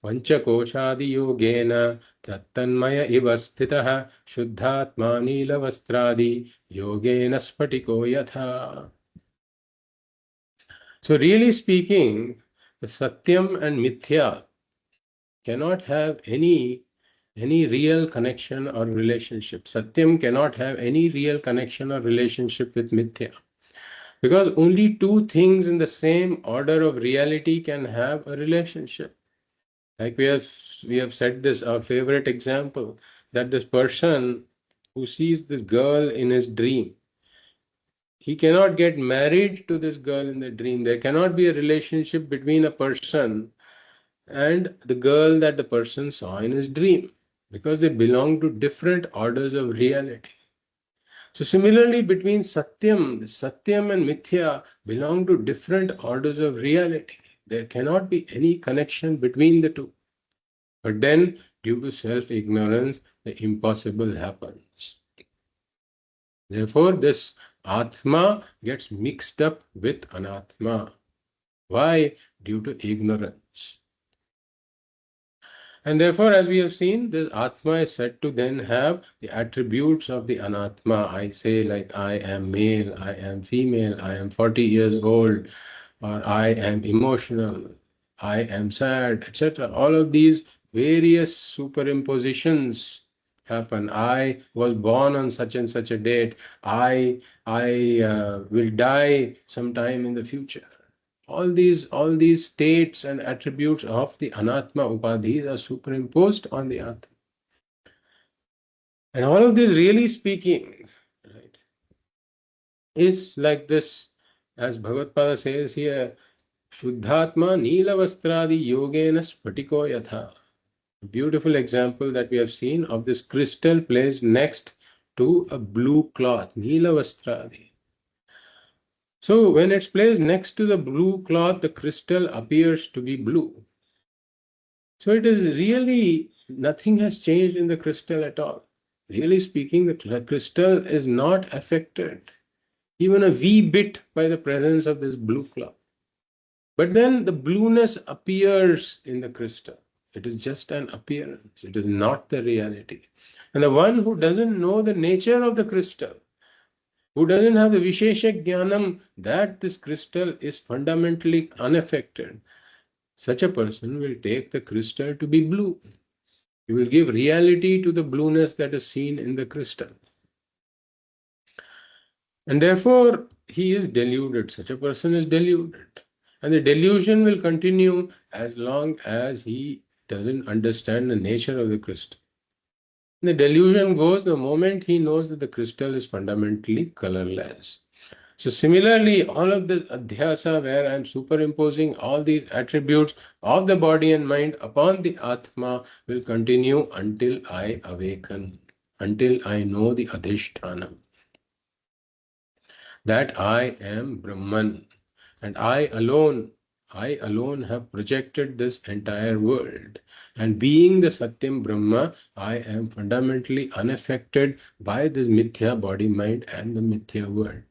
Panchakoshadi yogena tattanmaya ivastitaha shuddhatma nilavastradi yogena spatiko yatha. So really speaking, the Satyam and Mithya cannot have any real connection or relationship. Satyam cannot have any real connection or relationship with Mithya. Because only two things in the same order of reality can have a relationship. Like we have said this, our favorite example, that this person who sees this girl in his dream, he cannot get married to this girl in the dream. There cannot be a relationship between a person and the girl that the person saw in his dream, because they belong to different orders of reality. So similarly, between Satyam and Mithya belong to different orders of reality. There cannot be any connection between the two. But then, due to self-ignorance, the impossible happens. Therefore, this Atma gets mixed up with Anatma. Why? Due to ignorance. And therefore, as we have seen, this Atma is said to then have the attributes of the Anatma. I say, like, I am male, I am female, I am 40 years old, or I am emotional, I am sad, etc. All of these various superimpositions happen. I was born on such and such a date. I will die sometime in the future. All these states and attributes of the Anatma Upadhis are superimposed on the Atma. And all of this, really speaking, right, is like this, as Bhagavad says here, Shuddhatma Neelavastradi Yogena Spatiko Yatha. A beautiful example that we have seen of this crystal placed next to a blue cloth, Neelavastradi. So when it's placed next to the blue cloth, the crystal appears to be blue. So it is really, nothing has changed in the crystal at all. Really speaking, the crystal is not affected even a wee bit by the presence of this blue cloth. But then the blueness appears in the crystal. It is just an appearance. It is not the reality. And the one who doesn't know the nature of the crystal, who doesn't have the Vishesha Jnanam that this crystal is fundamentally unaffected, such a person will take the crystal to be blue. He will give reality to the blueness that is seen in the crystal. And therefore, he is deluded. Such a person is deluded. And the delusion will continue as long as he doesn't understand the nature of the crystal. The delusion goes the moment he knows that the crystal is fundamentally colorless. So similarly, all of this adhyasa, where I am superimposing all these attributes of the body and mind upon the Atma, will continue until I awaken, until I know the adhishthanam, that I am Brahman, and I alone have projected this entire world. And being the Satyam Brahma, I am fundamentally unaffected by this Mithya body mind and the Mithya world.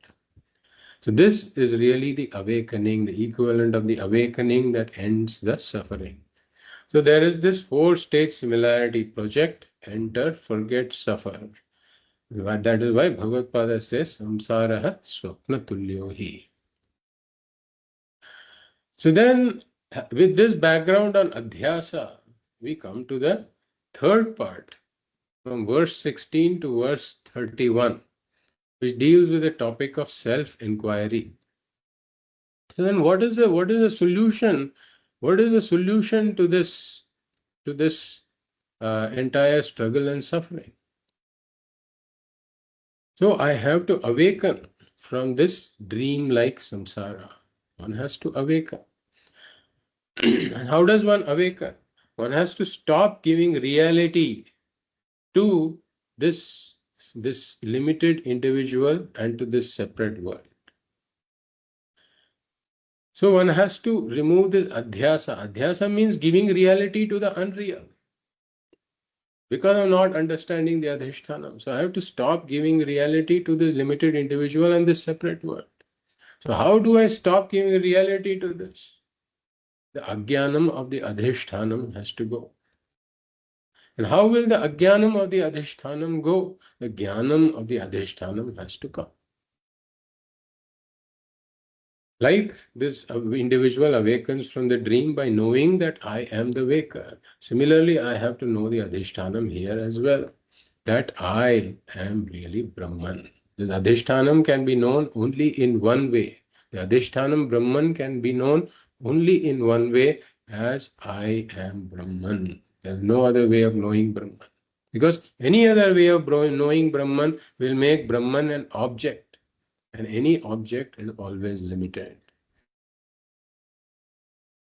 So this is really the awakening, the equivalent of the awakening that ends the suffering. So there is this four-stage similarity: project, enter, forget, suffer. That is why Bhagavad says, Samsaraha Swapna Tulyo hi. So then, with this background on Adhyasa, we come to the third part, from verse 16 to verse 31, which deals with the topic of self-inquiry. So then what is the solution What is the solution to this entire struggle and suffering? So I have to awaken from this dream-like samsara. One has to awaken. And how does one awaken? One has to stop giving reality to this limited individual and to this separate world. So one has to remove this adhyasa. Adhyasa means giving reality to the unreal. Because I'm not understanding the adhishthanam. So I have to stop giving reality to this limited individual and this separate world. So how do I stop giving reality to this? The ajnanam of the adhishthanam has to go. And how will the ajnanam of the adhishthanam go? The jnanam of the adhishthanam has to come. Like this individual awakens from the dream by knowing that I am the waker. Similarly, I have to know the adhishthanam here as well, that I am really Brahman. This adhishthanam can be known only in one way. The adhishthanam Brahman can be known only in one way, as I am Brahman. There is no other way of knowing Brahman. Because any other way of knowing Brahman will make Brahman an object. And any object is always limited.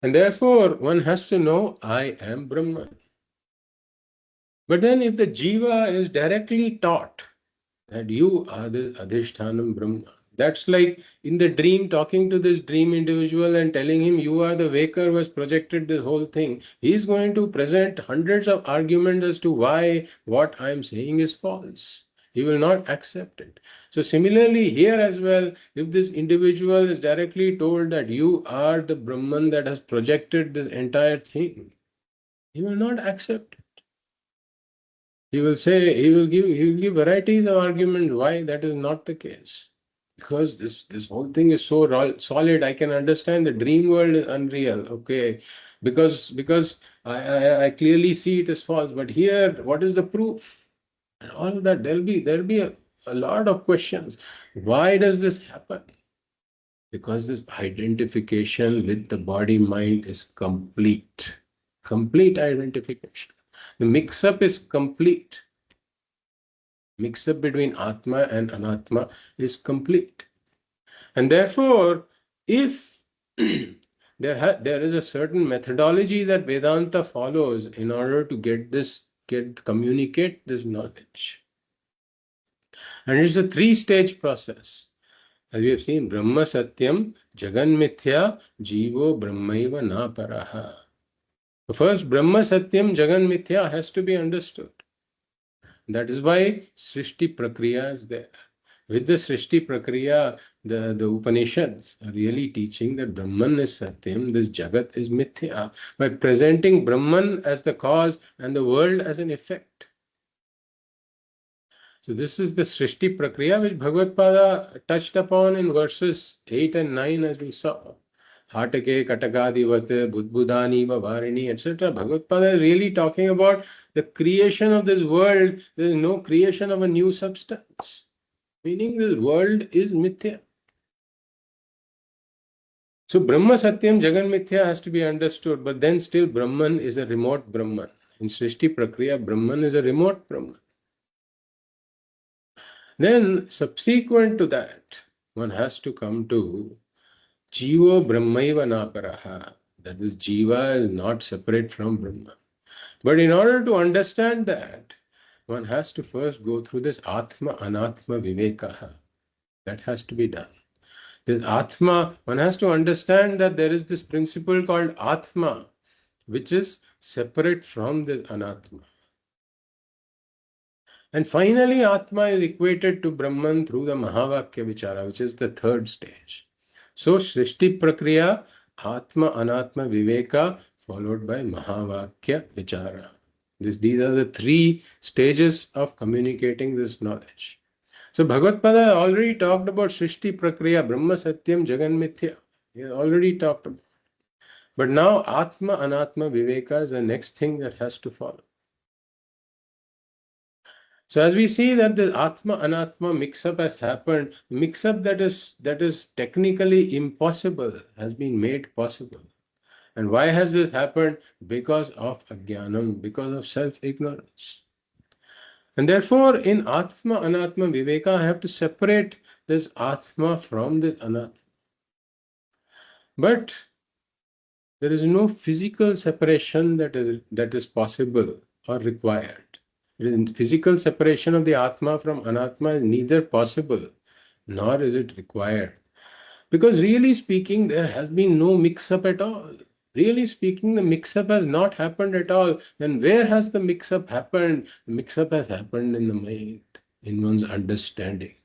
And therefore, one has to know, I am Brahman. But then if the jiva is directly taught that you are the Adhishthanam Brahma, that's like in the dream talking to this dream individual and telling him you are the waker who has projected this whole thing. He is going to present hundreds of arguments as to why what I am saying is false. He will not accept it. So similarly here as well, if this individual is directly told that you are the Brahman that has projected this entire thing, he will not accept it. He will say, he will give varieties of arguments why that is not the case. Because this whole thing is so solid, I can understand the dream world is unreal, okay? Because I clearly see it as false. But here, what is the proof? And all of that, there'll be a lot of questions. Why does this happen? Because this identification with the body mind is complete. Complete identification. The mix-up is complete. Mix-up between Atma and Anatma is complete. And therefore, if there is a certain methodology that Vedanta follows in order to communicate this knowledge. And it's a three-stage process. As we have seen, Brahma Satyam, Jagan Mithya, Jivo Brahmaiva Na Paraha. The first Brahma Satyam, Jagan Mithya has to be understood. That is why Srishti Prakriya is there. With the Srishti Prakriya, the Upanishads are really teaching that Brahman is Satyam, this Jagat is Mithya, by presenting Brahman as the cause and the world as an effect. So this is the Srishti Prakriya which Bhagavad Pada touched upon in verses 8 and 9 as we saw. Hatake, Katakadivat, Budbudani, Varini, etc. Bhagavad Pada is really talking about the creation of this world. There is no creation of a new substance. Meaning this world is Mithya. So Brahma Satyam Jagan Mithya has to be understood, but then still Brahman is a remote Brahman. In Srishti Prakriya, Brahman is a remote Brahman. Then subsequent to that, one has to come to Jivo Brahmaiva Naparaha. That is, Jiva is not separate from Brahman. But in order to understand that, one has to first go through this Atma Anatma Vivekaha. That has to be done. This Atma, one has to understand that there is this principle called Atma, which is separate from this Anatma. And finally, Atma is equated to Brahman through the Mahavakya Vichara, which is the third stage. So, Srishti Prakriya, Atma, Anatma, Viveka, followed by Mahavakya Vichara. These are the three stages of communicating this knowledge. So, Bhagavad Pada already talked about Srishti Prakriya, Brahma Satyam, Jagan Mithya. He has already talked about. But now, Atma, Anatma, Viveka is the next thing that has to follow. So as we see that the Atma Anatma mix-up has happened, mix-up that is technically impossible has been made possible. And why has this happened? Because of ajnanam, because of self-ignorance. And therefore, in Atma Anatma Viveka, I have to separate this Atma from this Anatma. But there is no physical separation that is possible or required. Physical separation of the Atma from Anatma is neither possible nor is it required. Because really speaking, there has been no mix-up at all. Really speaking, the mix-up has not happened at all. Then where has the mix-up happened? The mix-up has happened in the mind, in one's understanding.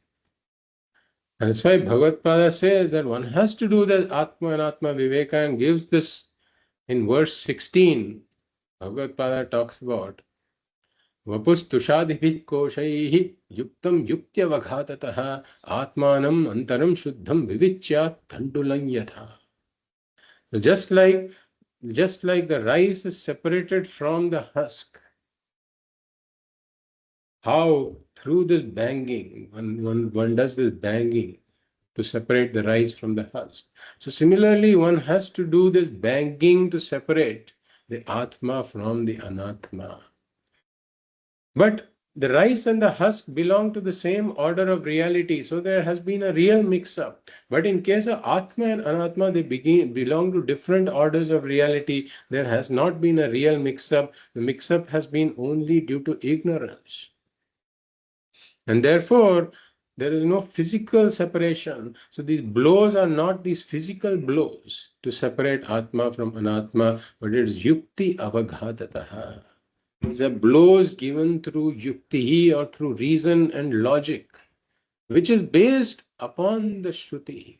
And that's why Bhagavad says that one has to do the Atma and Atma Viveka and gives this in verse 16. Bhagavad talks about वपुस्तुषादिभिः कोशैः युक्तं युक्त्यवघाततः आत्मानं अंतरं शुद्धं विविच्यात् तण्डुलं यथा. So just like the rice is separated from the husk, how through this banging, one does this banging to separate the rice from the husk. So similarly, one has to do this banging to separate the Atma from the Anatma. But the rice and the husk belong to the same order of reality, so there has been a real mix-up. But in case of Atma and Anatma, they belong to different orders of reality. There has not been a real mix-up. The mix-up has been only due to ignorance. And therefore, there is no physical separation. So these blows are not these physical blows to separate Atma from Anatma, but it is yukti avaghatataha. These are blows given through yukti or through reason and logic, which is based upon the Shruti,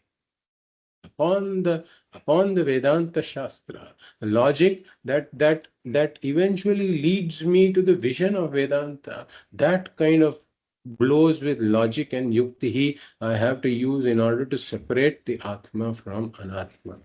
upon the Vedanta Shastra, the logic that eventually leads me to the vision of Vedanta. That kind of blows with logic and yukti I have to use in order to separate the Atma from Anatma.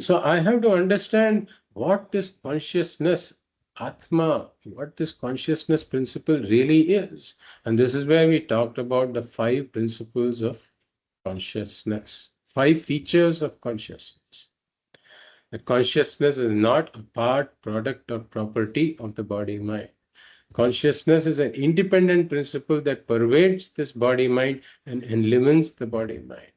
So I have to understand what this consciousness, Atma, what this consciousness principle really is. And this is where we talked about the 5 principles of consciousness, 5 features of consciousness. That consciousness is not a part, product, or property of the body-mind. Consciousness is an independent principle that pervades this body-mind and enlivens the body-mind.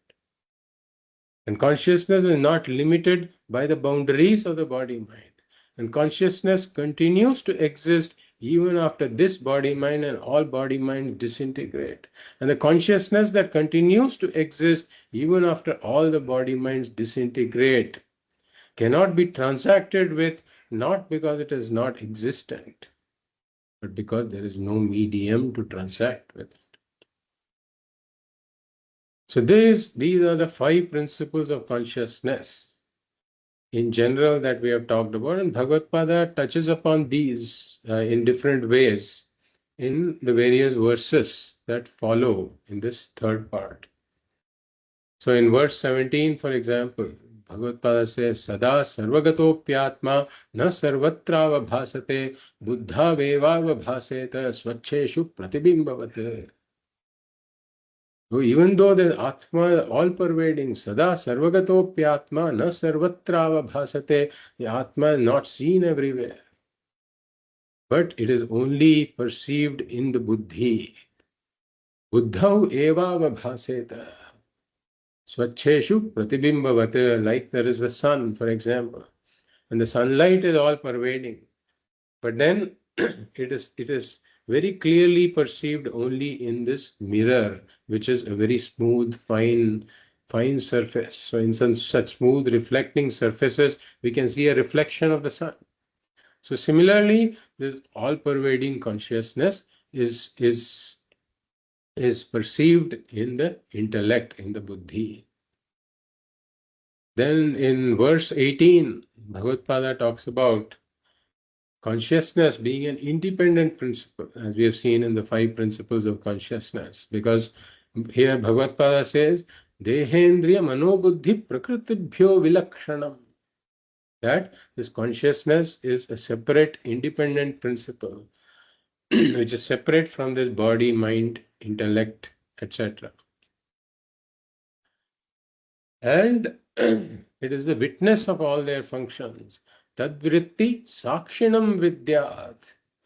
And consciousness is not limited by the boundaries of the body-mind. And consciousness continues to exist even after this body-mind and all body-mind disintegrate. And the consciousness that continues to exist even after all the body-minds disintegrate cannot be transacted with, not because it is not existent, but because there is no medium to transact with it. So these are the 5 principles of consciousness in general that we have talked about, and Bhagavad touches upon these in different ways in the various verses that follow in this third part. So in verse 17, for example, Bhagavad says, Sada sarvagatopyatma na sarvatra bhasate buddha veva bhaseta swacheshu pratibimbavat. So even though the Atma is all-pervading, Sada Sarvagatopyatma na sarvatra bhasate, the Atma is not seen everywhere, but it is only perceived in the Buddhi. Buddhau eva bhaseta. Swacheshu pratibimbavat, like there is the sun, for example, and the sunlight is all-pervading. But then it is very clearly perceived only in this mirror, which is a very smooth, fine surface. So in such smooth reflecting surfaces, we can see a reflection of the sun. So similarly, this all-pervading consciousness is perceived in the intellect, in the buddhi. Then in verse 18, Bhagavad talks about consciousness being an independent principle, as we have seen in the 5 principles of consciousness. Because here Bhagavad says, Dehendriya manobuddhi prakritibhyo vilakshanam. That this consciousness is a separate, independent principle, which is separate from this body, mind, intellect, etc. And It is the witness of all their functions. Tadvritti sakshinam vidyat.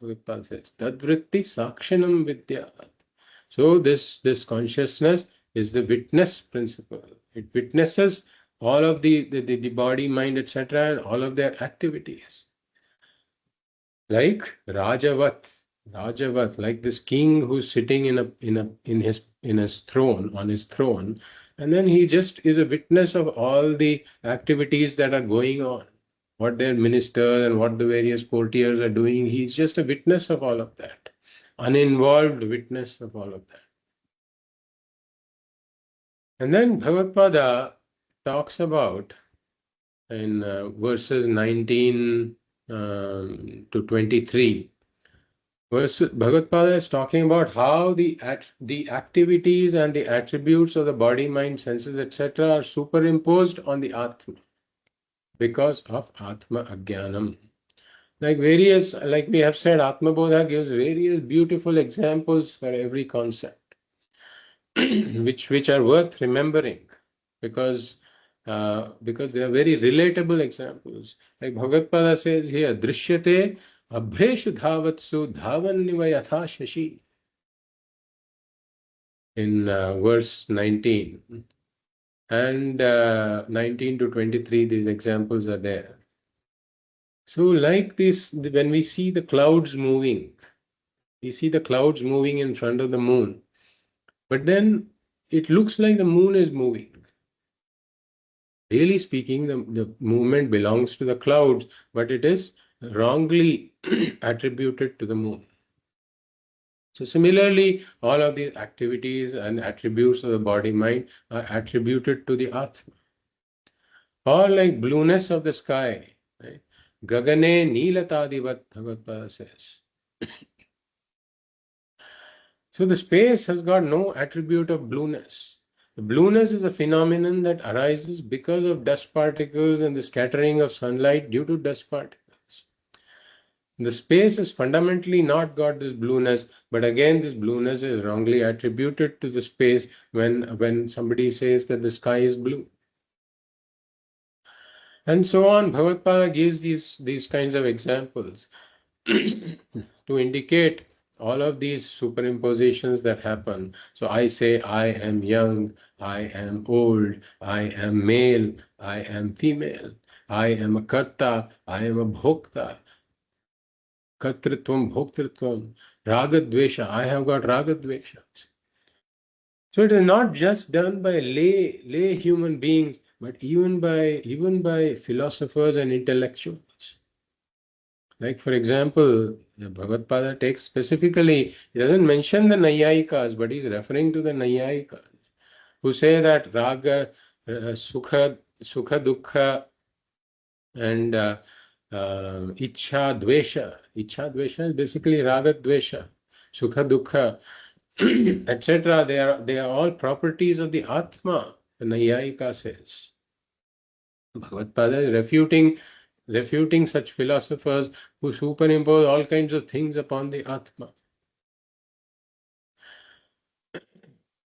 Prabhupada says, Tadvritti sakshinam vidyat. So this consciousness is the witness principle. It witnesses all of the body, mind, etc., and all of their activities. Like Rajavat, like this king who's sitting in his throne, on his throne, and then he just is a witness of all the activities that are going on, what their ministers and what the various courtiers are doing. He's just a witness of all of that, uninvolved witness of all of that. And then Bhagavad talks about in verses 19 to 23. Bhagavad is talking about how the activities and the attributes of the body, mind, senses, etc. are superimposed on the Atma because of Atma Ajnanam. Like we have said, Atma Bodha gives various beautiful examples for every concept, which are worth remembering because they are very relatable examples. Like Bhagavad says here, Drishyate abhreshu dhavatsu dhavanniva yatha shashi. In verse 19 and 19 to 23, these examples are there. So like this, when we see the clouds moving, we see the clouds moving in front of the moon, but then it looks like the moon is moving. Really speaking, the movement belongs to the clouds, but it is wrongly attributed to the moon. So similarly, all of the activities and attributes of the body mind are attributed to the Atma. Or like blueness of the sky, right? Gagane Neelatadivat, Bhagavad says. So the space has got no attribute of blueness. The blueness is a phenomenon that arises because of dust particles and the scattering of sunlight due to dust particles. The space has fundamentally not got this blueness, but again, this blueness is wrongly attributed to the space when somebody says that the sky is blue. And so on. Bhagavad gives these kinds of examples to indicate all of these superimpositions that happen. So I say I am young, I am old, I am male, I am female, I am a karta, I am a bhokta, kartritvam, bhoktritvam, ragadvesha, I have got ragadveshas. So it is not just done by lay human beings, but even by philosophers and intellectuals. Like for example, the Bhagavad takes specifically, he doesn't mention the Nayayikas, but he's referring to the Nayayikas who say that Raga, Sukha, Dukkha, and Ichha, Dvesha. Ichha, Dvesha is basically Raga, Dvesha, Sukha, Dukkha, etc. They are all properties of the Atma, the Nayayika says. Bhagavad is refuting such philosophers who superimpose all kinds of things upon the Atma.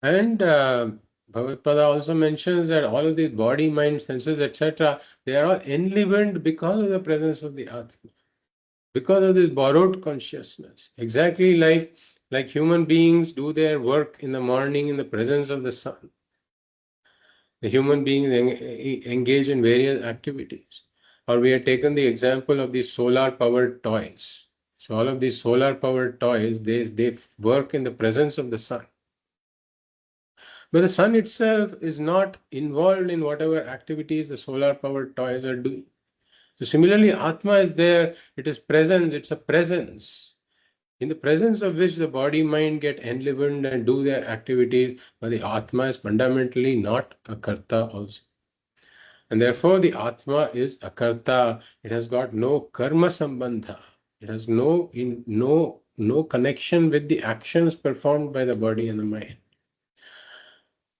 And Bhagavad also mentions that all of these body, mind, senses, etc., they are all enlivened because of the presence of the Atma, because of this borrowed consciousness. Exactly like human beings do their work in the morning in the presence of the sun. The human beings engage in various activities. Or we have taken the example of these solar powered toys. So all of these solar powered toys, they work in the presence of the sun. But the sun itself is not involved in whatever activities the solar powered toys are doing. So similarly, Atma is there, it is presence, it's a presence. In the presence of which the body mind get enlivened and do their activities, but the Atma is fundamentally not a karta also. And therefore the Atma is akarta. It has got no karma sambandha. It has no connection with the actions performed by the body and the mind.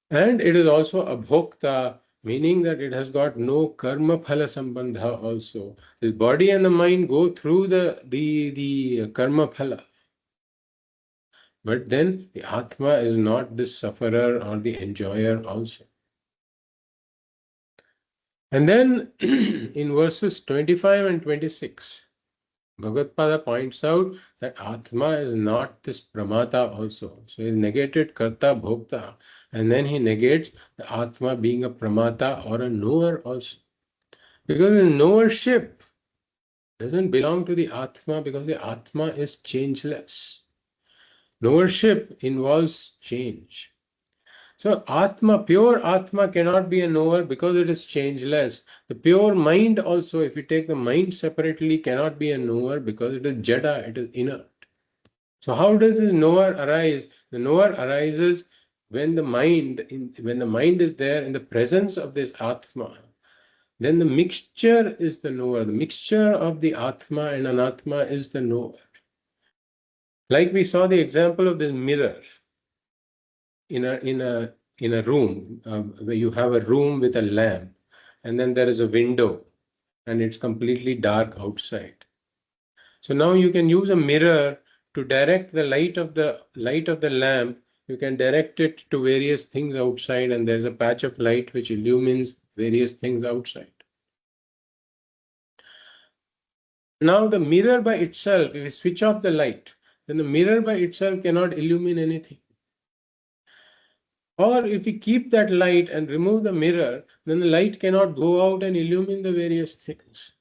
And it is also abhokta, meaning that it has got no karma phala sambandha also. This body and the mind go through the karma phala. But then the Atma is not the sufferer or the enjoyer also. And then in verses 25 and 26, Bhagavad points out that Atma is not this Pramata also. So he's negated Karta Bhokta, and then he negates the Atma being a Pramata or a knower also. Because the knowership doesn't belong to the Atma, because the Atma is changeless. Knowership involves change. So Atma, pure Atma cannot be a knower because it is changeless. The pure mind also, if you take the mind separately, cannot be a knower because it is jada, it is inert. So how does this knower arise? The knower arises when the mind is there in the presence of this Atma. Then the mixture is the knower. The mixture of the Atma and Anatma is the knower. Like we saw the example of the mirror in a room, where you have a room with a lamp, and then there is a window, and it's completely dark outside. So now you can use a mirror to direct the light of the lamp. You can direct it to various things outside, and there's a patch of light which illumines various things outside. Now the mirror by itself, if we switch off the light, then the mirror by itself cannot illumine anything. Or if we keep that light and remove the mirror, then the light cannot go out and illumine the various things.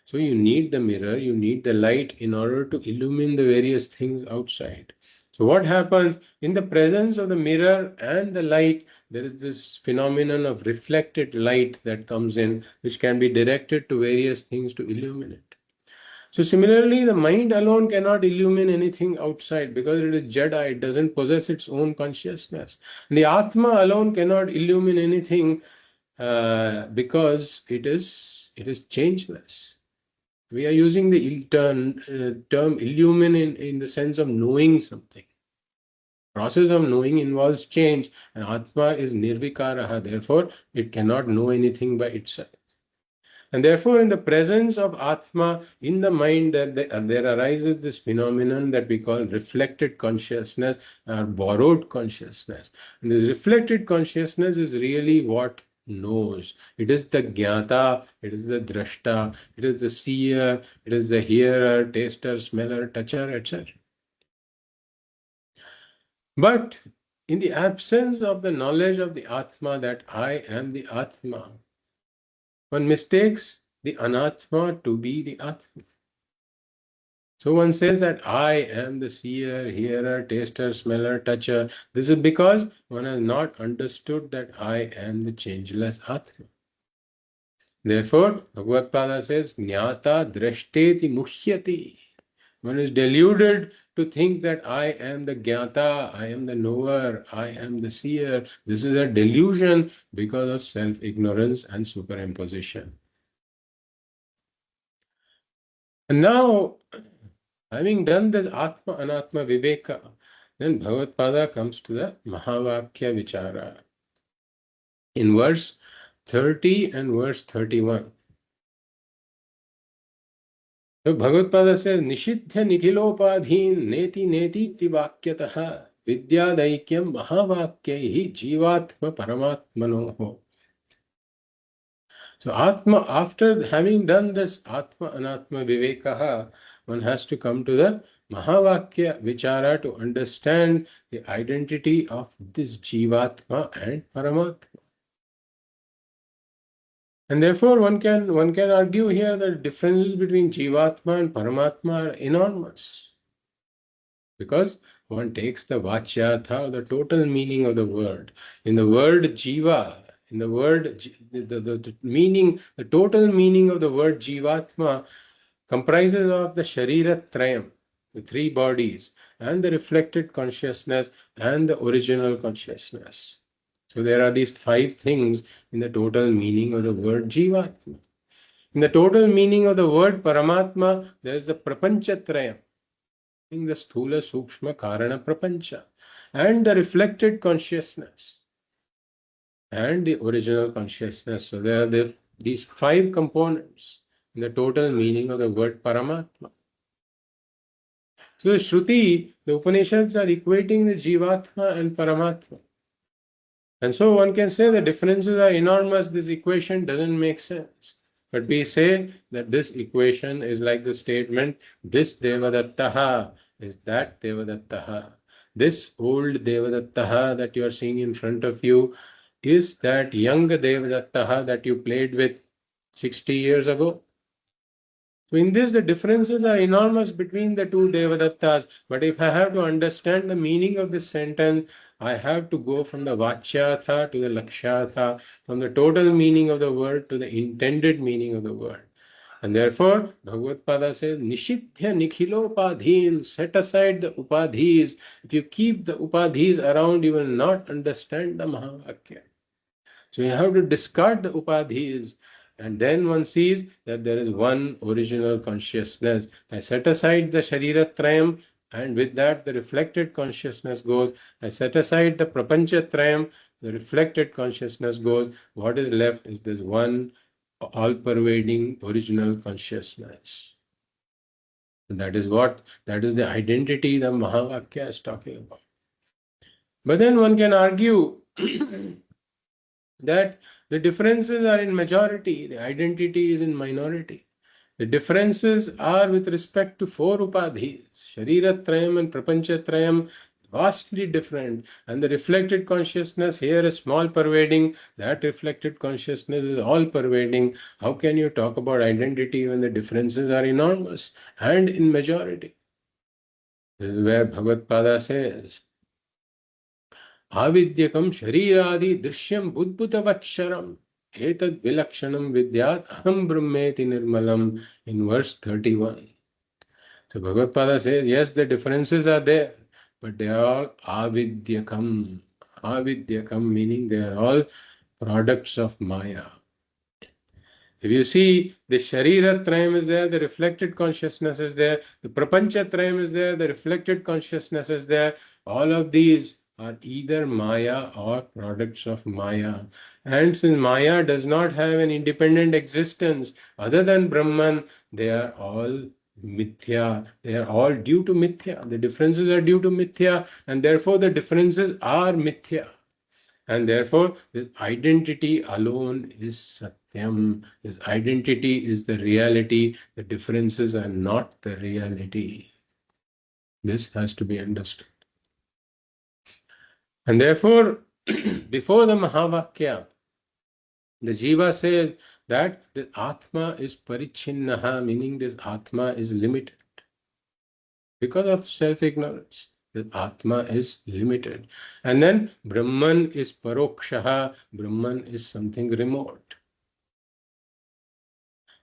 So you need the mirror, you need the light in order to illumine the various things outside. So what happens in the presence of the mirror and the light, there is this phenomenon of reflected light that comes in, which can be directed to various things to illuminate. So similarly, the mind alone cannot illumine anything outside because it is jada, it doesn't possess its own consciousness. And the Atma alone cannot illumine anything because it is changeless. We are using the term illumine in the sense of knowing something. Process of knowing involves change, and Atma is nirvikaraha, therefore it cannot know anything by itself. And therefore, in the presence of Atma, in the mind, there arises this phenomenon that we call reflected consciousness or borrowed consciousness. And this reflected consciousness is really what knows. It is the jnata, it is the drashta, it is the seer, it is the hearer, taster, smeller, toucher, etc. But in the absence of the knowledge of the Atma, that I am the Atma, one mistakes the Anatma to be the Atma. So one says that I am the seer, hearer, taster, smeller, toucher. This is because one has not understood that I am the changeless Atma. Therefore, Bhagavad says, Jnata drashteti muhyati. One is deluded to think that I am the Jnata, I am the knower, I am the seer. This is a delusion because of self-ignorance and superimposition. And now, having done this Atma Anatma Viveka, then Bhagavad comes to the Mahavakya Vichara. In verse 30 and verse 31. So Bhagavad says, Nishiddhya Nikhilopadhin Neti Neti Tivakyataha Vidyadaikyam Mahavakyahi Jivatma Paramatmanoho. So Atma, after having done this Atma Anatma Vivekaha, one has to come to the Mahavakya Vichara to understand the identity of this Jivatma and Paramatma. And therefore one can argue here that differences between Jivatma and Paramatma are enormous. Because one takes the Vachyartha, the total meaning of the word. In the word Jiva, in the word, the meaning, the total meaning of the word Jivatma comprises of the Sharira Trayam, the three bodies, and the reflected consciousness and the original consciousness. So there are these five things in the total meaning of the word Jivatma. In the total meaning of the word Paramatma, there is the Prapancha Trayam, the Sthula Sukshma Karana Prapancha, and the reflected consciousness and the original consciousness. So there are these five components in the total meaning of the word Paramatma. So the Shruti, the Upanishads are equating the Jivatma and Paramatma. And so one can say the differences are enormous. This equation doesn't make sense. But we say that this equation is like the statement, this Devadattaha is that Devadattaha. This old Devadattaha that you are seeing in front of you is that young Devadattaha that you played with 60 years ago. So in this, the differences are enormous between the two Devadattas. But if I have to understand the meaning of this sentence, I have to go from the Vachyatha to the Lakshyatha, from the total meaning of the word to the intended meaning of the word. And therefore, Bhagavad Pada says, Nishidhya nikhilopadhin, set aside the upadhis. If you keep the upadhis around, you will not understand the Mahavakya. So you have to discard the upadhis, and then one sees that there is one original consciousness. I set aside the Shariratrayam, and with that the reflected consciousness goes. I set aside the Prapanchatrayam, the reflected consciousness goes. What is left is this one all-pervading original consciousness. And that is the identity the Mahavakya is talking about. But then one can argue that the differences are in majority, the identity is in minority. The differences are with respect to four upadhis, Shariratrayam and Prapanchatrayam, vastly different. And the reflected consciousness here is small pervading, that reflected consciousness is all pervading. How can you talk about identity when the differences are enormous and in majority? This is where Bhagavad Pada says, आविद्यकं शरीरादि दृश्यं बुद्बुदवत्सरम् एतद् विलक्षणं विद्यात् अहं ब्रह्मेति निर्मलम् in verse 31. So Bhagavad Pada says, yes, the differences are there, but they are all avidyakam. Avidyakam meaning they are all products of Maya. If you see, the Shariratrayam is there, the reflected consciousness is there, the Prapanchatrayam is there, the reflected consciousness is there. All of these are either Maya or products of Maya. And since Maya does not have an independent existence other than Brahman, they are all Mithya. They are all due to Mithya. The differences are due to Mithya, and therefore the differences are Mithya. And therefore, this identity alone is Satyam. This identity is the reality. The differences are not the reality. This has to be understood. And therefore, before the Mahavakya, the Jiva says that the Atma is parichinnaha, meaning this Atma is limited because of self-ignorance. The Atma is limited. And then Brahman is parokshaha, Brahman is something remote.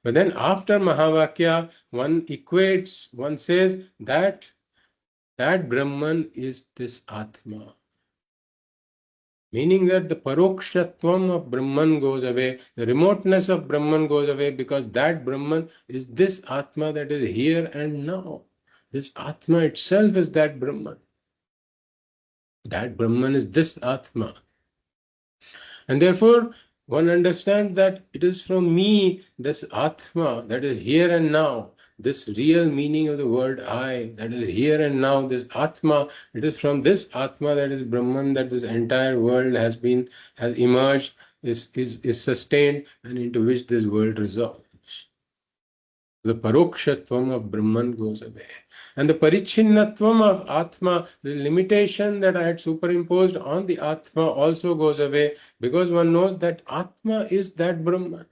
But then after Mahavakya, one equates, one says that Brahman is this Atma. Meaning that the parokshatvam of Brahman goes away, the remoteness of Brahman goes away, because that Brahman is this Atma that is here and now. This Atma itself is that Brahman. That Brahman is this Atma. And therefore, one understands that it is from me, this Atma that is here and now, this real meaning of the word I, that is here and now, this Atma, it is from this Atma that is Brahman that this entire world has emerged, is sustained, and into which this world resolves. The parokshatvam of Brahman goes away. And the parichinnatvam of Atma, the limitation that I had superimposed on the Atma also goes away, because one knows that Atma is that Brahman.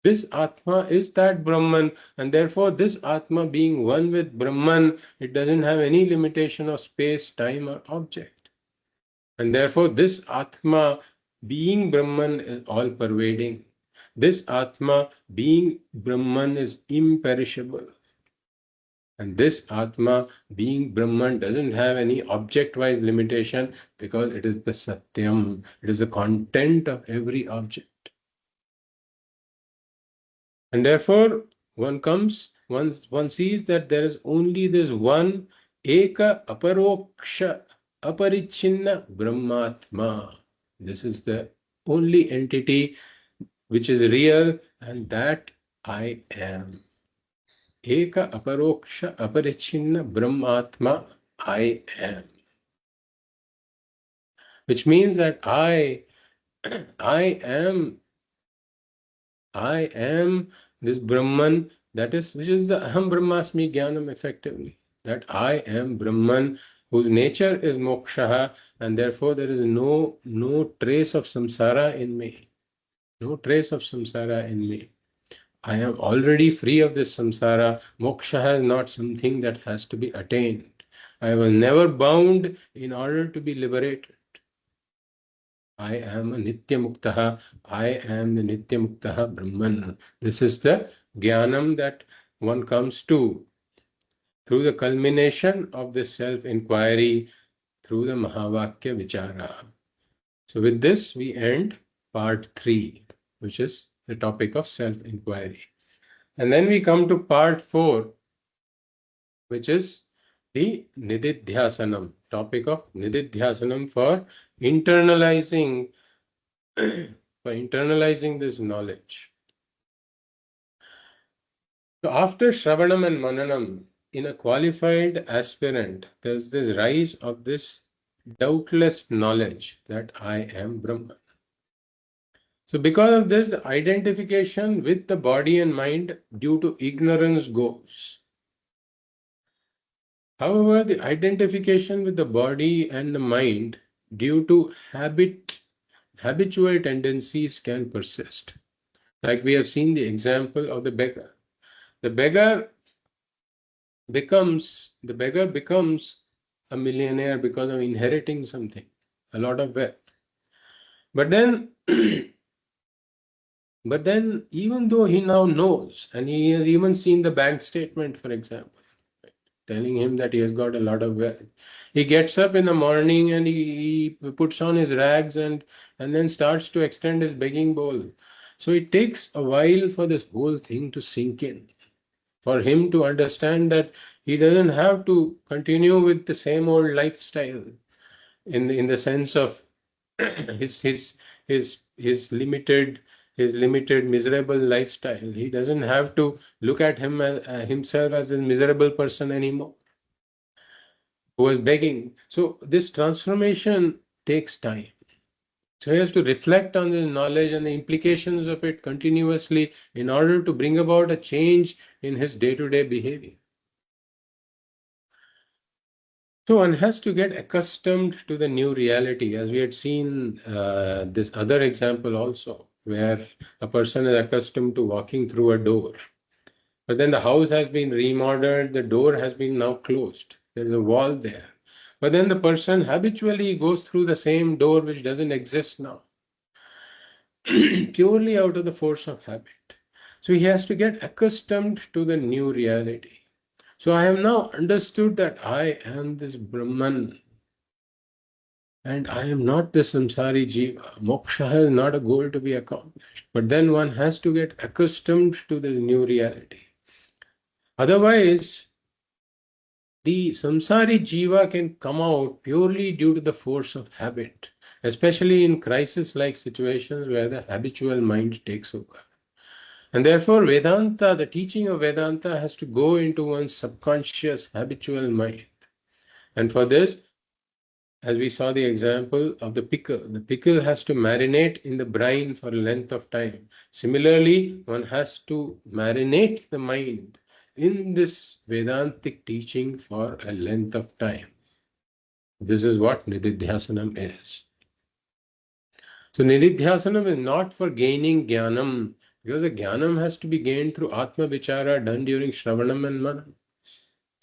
This Atma is that Brahman, and therefore this Atma being one with Brahman, it doesn't have any limitation of space, time or object. And therefore this Atma being Brahman is all pervading. This Atma being Brahman is imperishable. And this Atma being Brahman doesn't have any object-wise limitation, because it is the Satyam. It is the content of every object. And therefore, one sees that there is only this one Eka Aparoksha Aparichinna Brahmatma. This is the only entity which is real, and that I am. Eka Aparoksha Aparichinna Brahmatma, I am. which means that I am this Brahman, which is the Aham Brahmasmi Jnanam effectively. That I am Brahman, whose nature is moksha, and therefore there is no trace of samsara in me. No trace of samsara in me. I am already free of this samsara. Moksha is not something that has to be attained. I was never bound in order to be liberated. I am a Nitya Muktaha. I am the Nitya Muktaha Brahman. This is the Jnanam that one comes to through the culmination of this self-inquiry through the Mahavakya Vichara. So with this we end part 3, which is the topic of self-inquiry. And then we come to part 4, which is the Nididhyasanam, topic of Nididhyasanam for internalizing this knowledge. So after Shravanam and Mananam, in a qualified aspirant, there's this rise of this doubtless knowledge that I am Brahman. So because of this, the identification with the body and mind due to ignorance goes. However, the identification with the body and the mind due to habitual tendencies can persist. Like we have seen the example of the beggar. The beggar becomes a millionaire because of inheriting something, a lot of wealth. But then even though he now knows, and he has even seen the bank statement, for example, telling him that he has got a lot of wealth, he gets up in the morning and he puts on his rags and then starts to extend his begging bowl. So it takes a while for this whole thing to sink in, for him to understand that he doesn't have to continue with the same old lifestyle in the sense of his his his limited miserable lifestyle. He doesn't have to look at himself as a miserable person anymore who is begging. So this transformation takes time. So he has to reflect on the knowledge and the implications of it continuously in order to bring about a change in his day-to-day behavior. So one has to get accustomed to the new reality, as we had seen this other example also, where a person is accustomed to walking through a door. But then the house has been remodeled, the door has been now closed. There is a wall there. But then the person habitually goes through the same door which doesn't exist now, purely out of the force of habit. So he has to get accustomed to the new reality. So I have now understood that I am this Brahman and I am not the samsari jiva. Moksha is not a goal to be accomplished. But then one has to get accustomed to the new reality. Otherwise, the samsari jiva can come out purely due to the force of habit, especially in crisis-like situations where the habitual mind takes over. And therefore, Vedanta, the teaching of Vedanta has to go into one's subconscious habitual mind. And for this, as we saw the example of the pickle has to marinate in the brine for a length of time. Similarly, one has to marinate the mind in this Vedantic teaching for a length of time. This is what Nididhyasanam is. So Nididhyasanam is not for gaining Jnanam, because the Jnanam has to be gained through Atma Vichara done during Shravanam and Manam,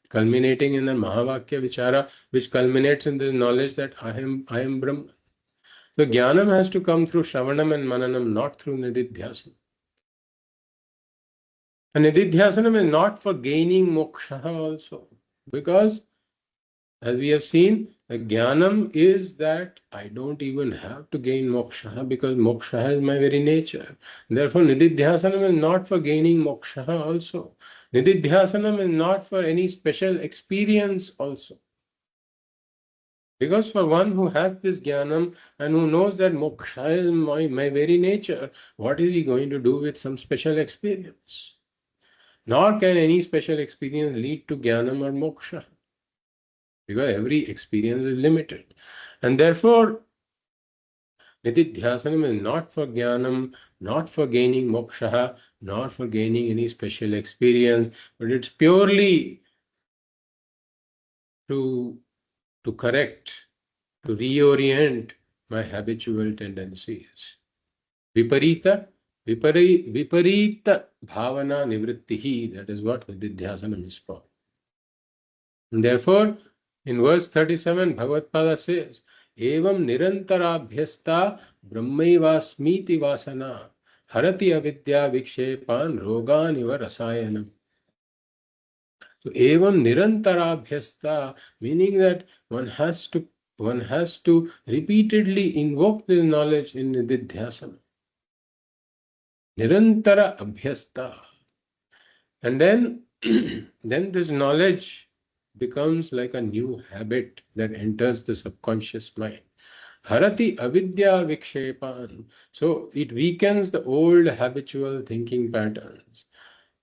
culminating in the Mahavakya Vichara, which culminates in the knowledge that I am Brahman. So Jnanam has to come through Shravanam and Mananam, not through Nididhyasanam. And Nididhyasanam is not for gaining moksha also, because as we have seen, the Jnanam is that I don't even have to gain moksha because moksha is my very nature. Therefore, Nididhyasanam is not for gaining moksha also. Nididhyasanam is not for any special experience also. Because for one who has this jnanam and who knows that moksha is my very nature, what is he going to do with some special experience? Nor can any special experience lead to jnanam or moksha, because every experience is limited. And therefore, Nididhyasanam is not for jnanam, not for gaining moksha, not for gaining any special experience, but it's purely to correct, to reorient my habitual tendencies. Viparita, viparita bhavana nivrittihi, that is what Nididhyasanam is for. And therefore, in verse 37, Bhagavad-pada says, Evam nirantarabhyasta brahmaivasmiti vasana harati avidya vikshepan roganiva rasayanam. So, evam nirantarabhyasta, meaning that one has to repeatedly invoke this knowledge in nididhyasana. Nirantara abhyasta. And then, then this knowledge becomes like a new habit that enters the subconscious mind. Harati avidya vikshepan. So it weakens the old habitual thinking patterns.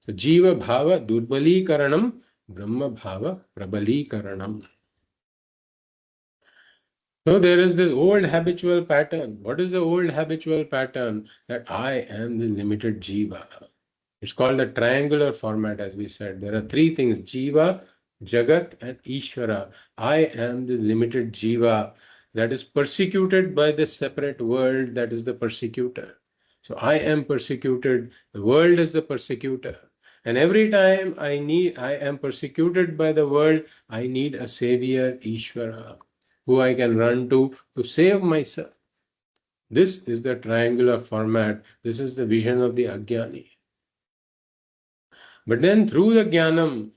So jiva bhava durbalikaranam, brahma bhava prabalikaranam. So there is this old habitual pattern. What is the old habitual pattern? That I am the limited jiva. It's called the triangular format, as we said. There are three things: Jiva, Jagat, and Ishvara. I am the limited Jiva that is persecuted by the separate world that is the persecutor. So I am persecuted, the world is the persecutor. And every time I am persecuted by the world, I need a savior, Ishvara, who I can run to save myself. This is the triangular format. This is the vision of the Ajnani. But then through the jnanam,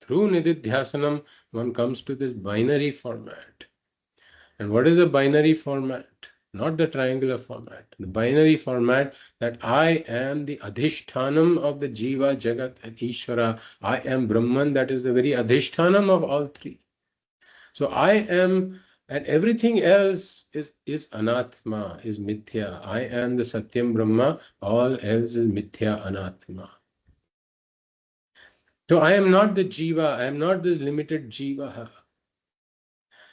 through nididhyasanam, one comes to this binary format. And what is the binary format? Not the triangular format. The binary format that I am the adhishthanam of the jiva, jagat and ishvara. I am Brahman, that is the very adhishthanam of all three. So I am, and everything else is anatma, is mithya. I am the Satyam Brahma, all else is mithya, anatma. So I am not the jiva, I am not this limited jiva.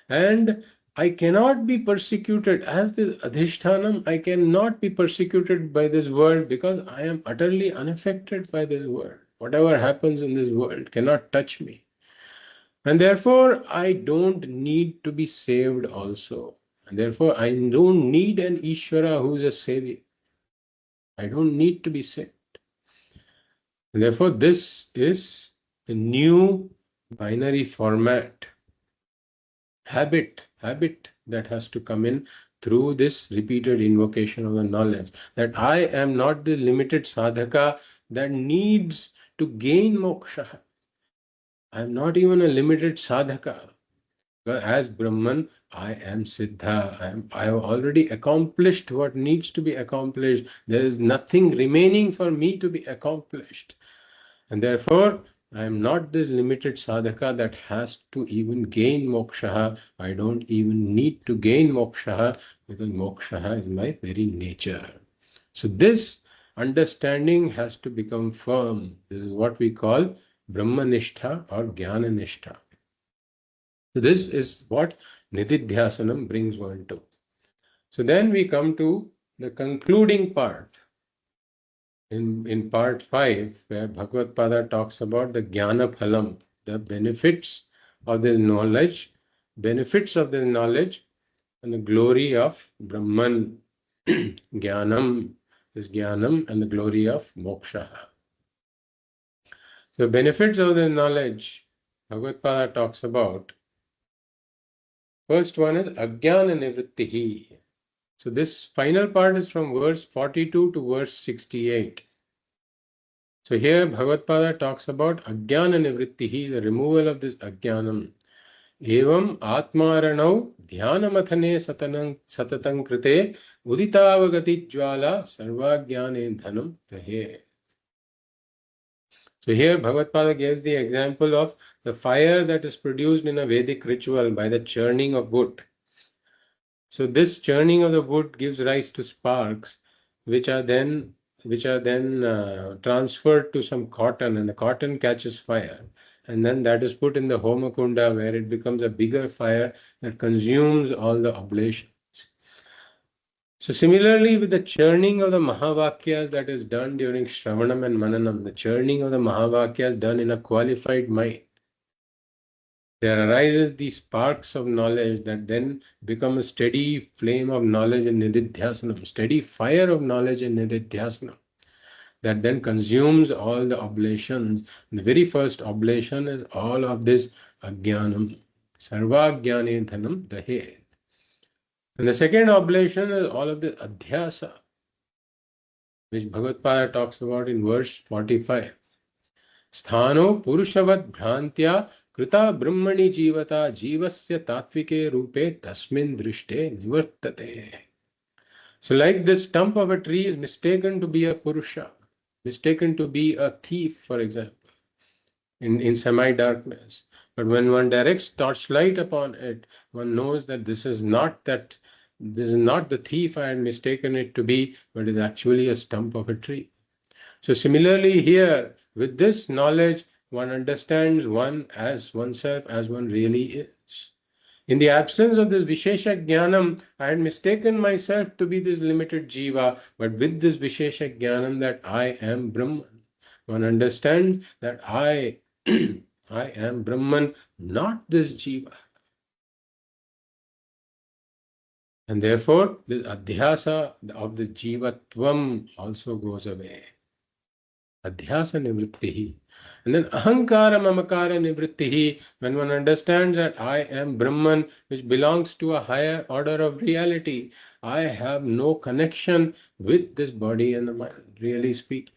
And I cannot be persecuted as this adhishthanam, I cannot be persecuted by this world because I am utterly unaffected by this world. Whatever happens in this world cannot touch me. And therefore, I don't need to be saved also. And therefore, I don't need an Ishvara who is a savior. I don't need to be saved. And therefore, this is the new binary format, habit that has to come in through this repeated invocation of the knowledge that I am not the limited sadhaka that needs to gain moksha. I am not even a limited sadhaka. As Brahman, I am Siddha. I have already accomplished what needs to be accomplished. There is nothing remaining for me to be accomplished. And therefore, I am not this limited sadhaka that has to even gain moksha. I don't even need to gain moksha because moksha is my very nature. So this understanding has to become firm. This is what we call Brahmanishtha or Jnananishtha. So this is what Nididhyasanam brings one to. So then we come to the concluding part. In part 5, where Bhagavad Pada talks about the Jnana Phalam, the benefits of this knowledge, and the glory of Brahman, Jnanam, this Jnanam, and the glory of Moksha. So benefits of the knowledge, Bhagavad Pada talks about. First one is Ajnana Nivrittihi. So this final part is from verse 42 to verse 68. So here Bhagavad Pada talks about Ajnana Nivrittihi, the removal of this Ajnanam. Evam Atmaranau Dhyanamatane Satatang Krite Uditavagati Jwala Sarvajnane Dhanam Tahe. So here Bhagavad Pada gives the example of the fire that is produced in a Vedic ritual by the churning of wood. So this churning of the wood gives rise to sparks, which are then transferred to some cotton, and the cotton catches fire, and then that is put in the homakunda, where it becomes a bigger fire that consumes all the oblations. So similarly with the churning of the Mahavakyas that is done during Shravanam and Mananam, the churning of the Mahavakyas done in a qualified mind, there arises these sparks of knowledge that then become a steady flame of knowledge in Nididhyasanam, steady fire of knowledge in Nididhyasanam, that then consumes all the oblations. The very first oblation is all of this Ajnanam, Sarvajnane Dhanam Dahe. And the second oblation is all of the Adhyasa, which Bhagavad talks about in verse 45. Sthano Purushavat Bhrantya Krita Brahmani Jivata Jivasya Tatvike Rupe Tasmin Drishte Nivartate. So like this stump of a tree is mistaken to be a Purusha, mistaken to be a thief, for example, in semi-darkness. But when one directs torchlight upon it, one knows that this is not the thief I had mistaken it to be, but is actually a stump of a tree. So similarly here, with this knowledge, one understands one as oneself as one really is. In the absence of this Vishesha Jnanam, I had mistaken myself to be this limited Jiva, but with this Vishesha Jnanam that I am Brahman, one understands that I am Brahman, not this Jiva. And therefore, the adhyasa of the Jivatvam also goes away. Adhyasa nivrittihi. And then ahankara mamakara nivrittihi, when one understands that I am Brahman, which belongs to a higher order of reality, I have no connection with this body and the mind, really speaking.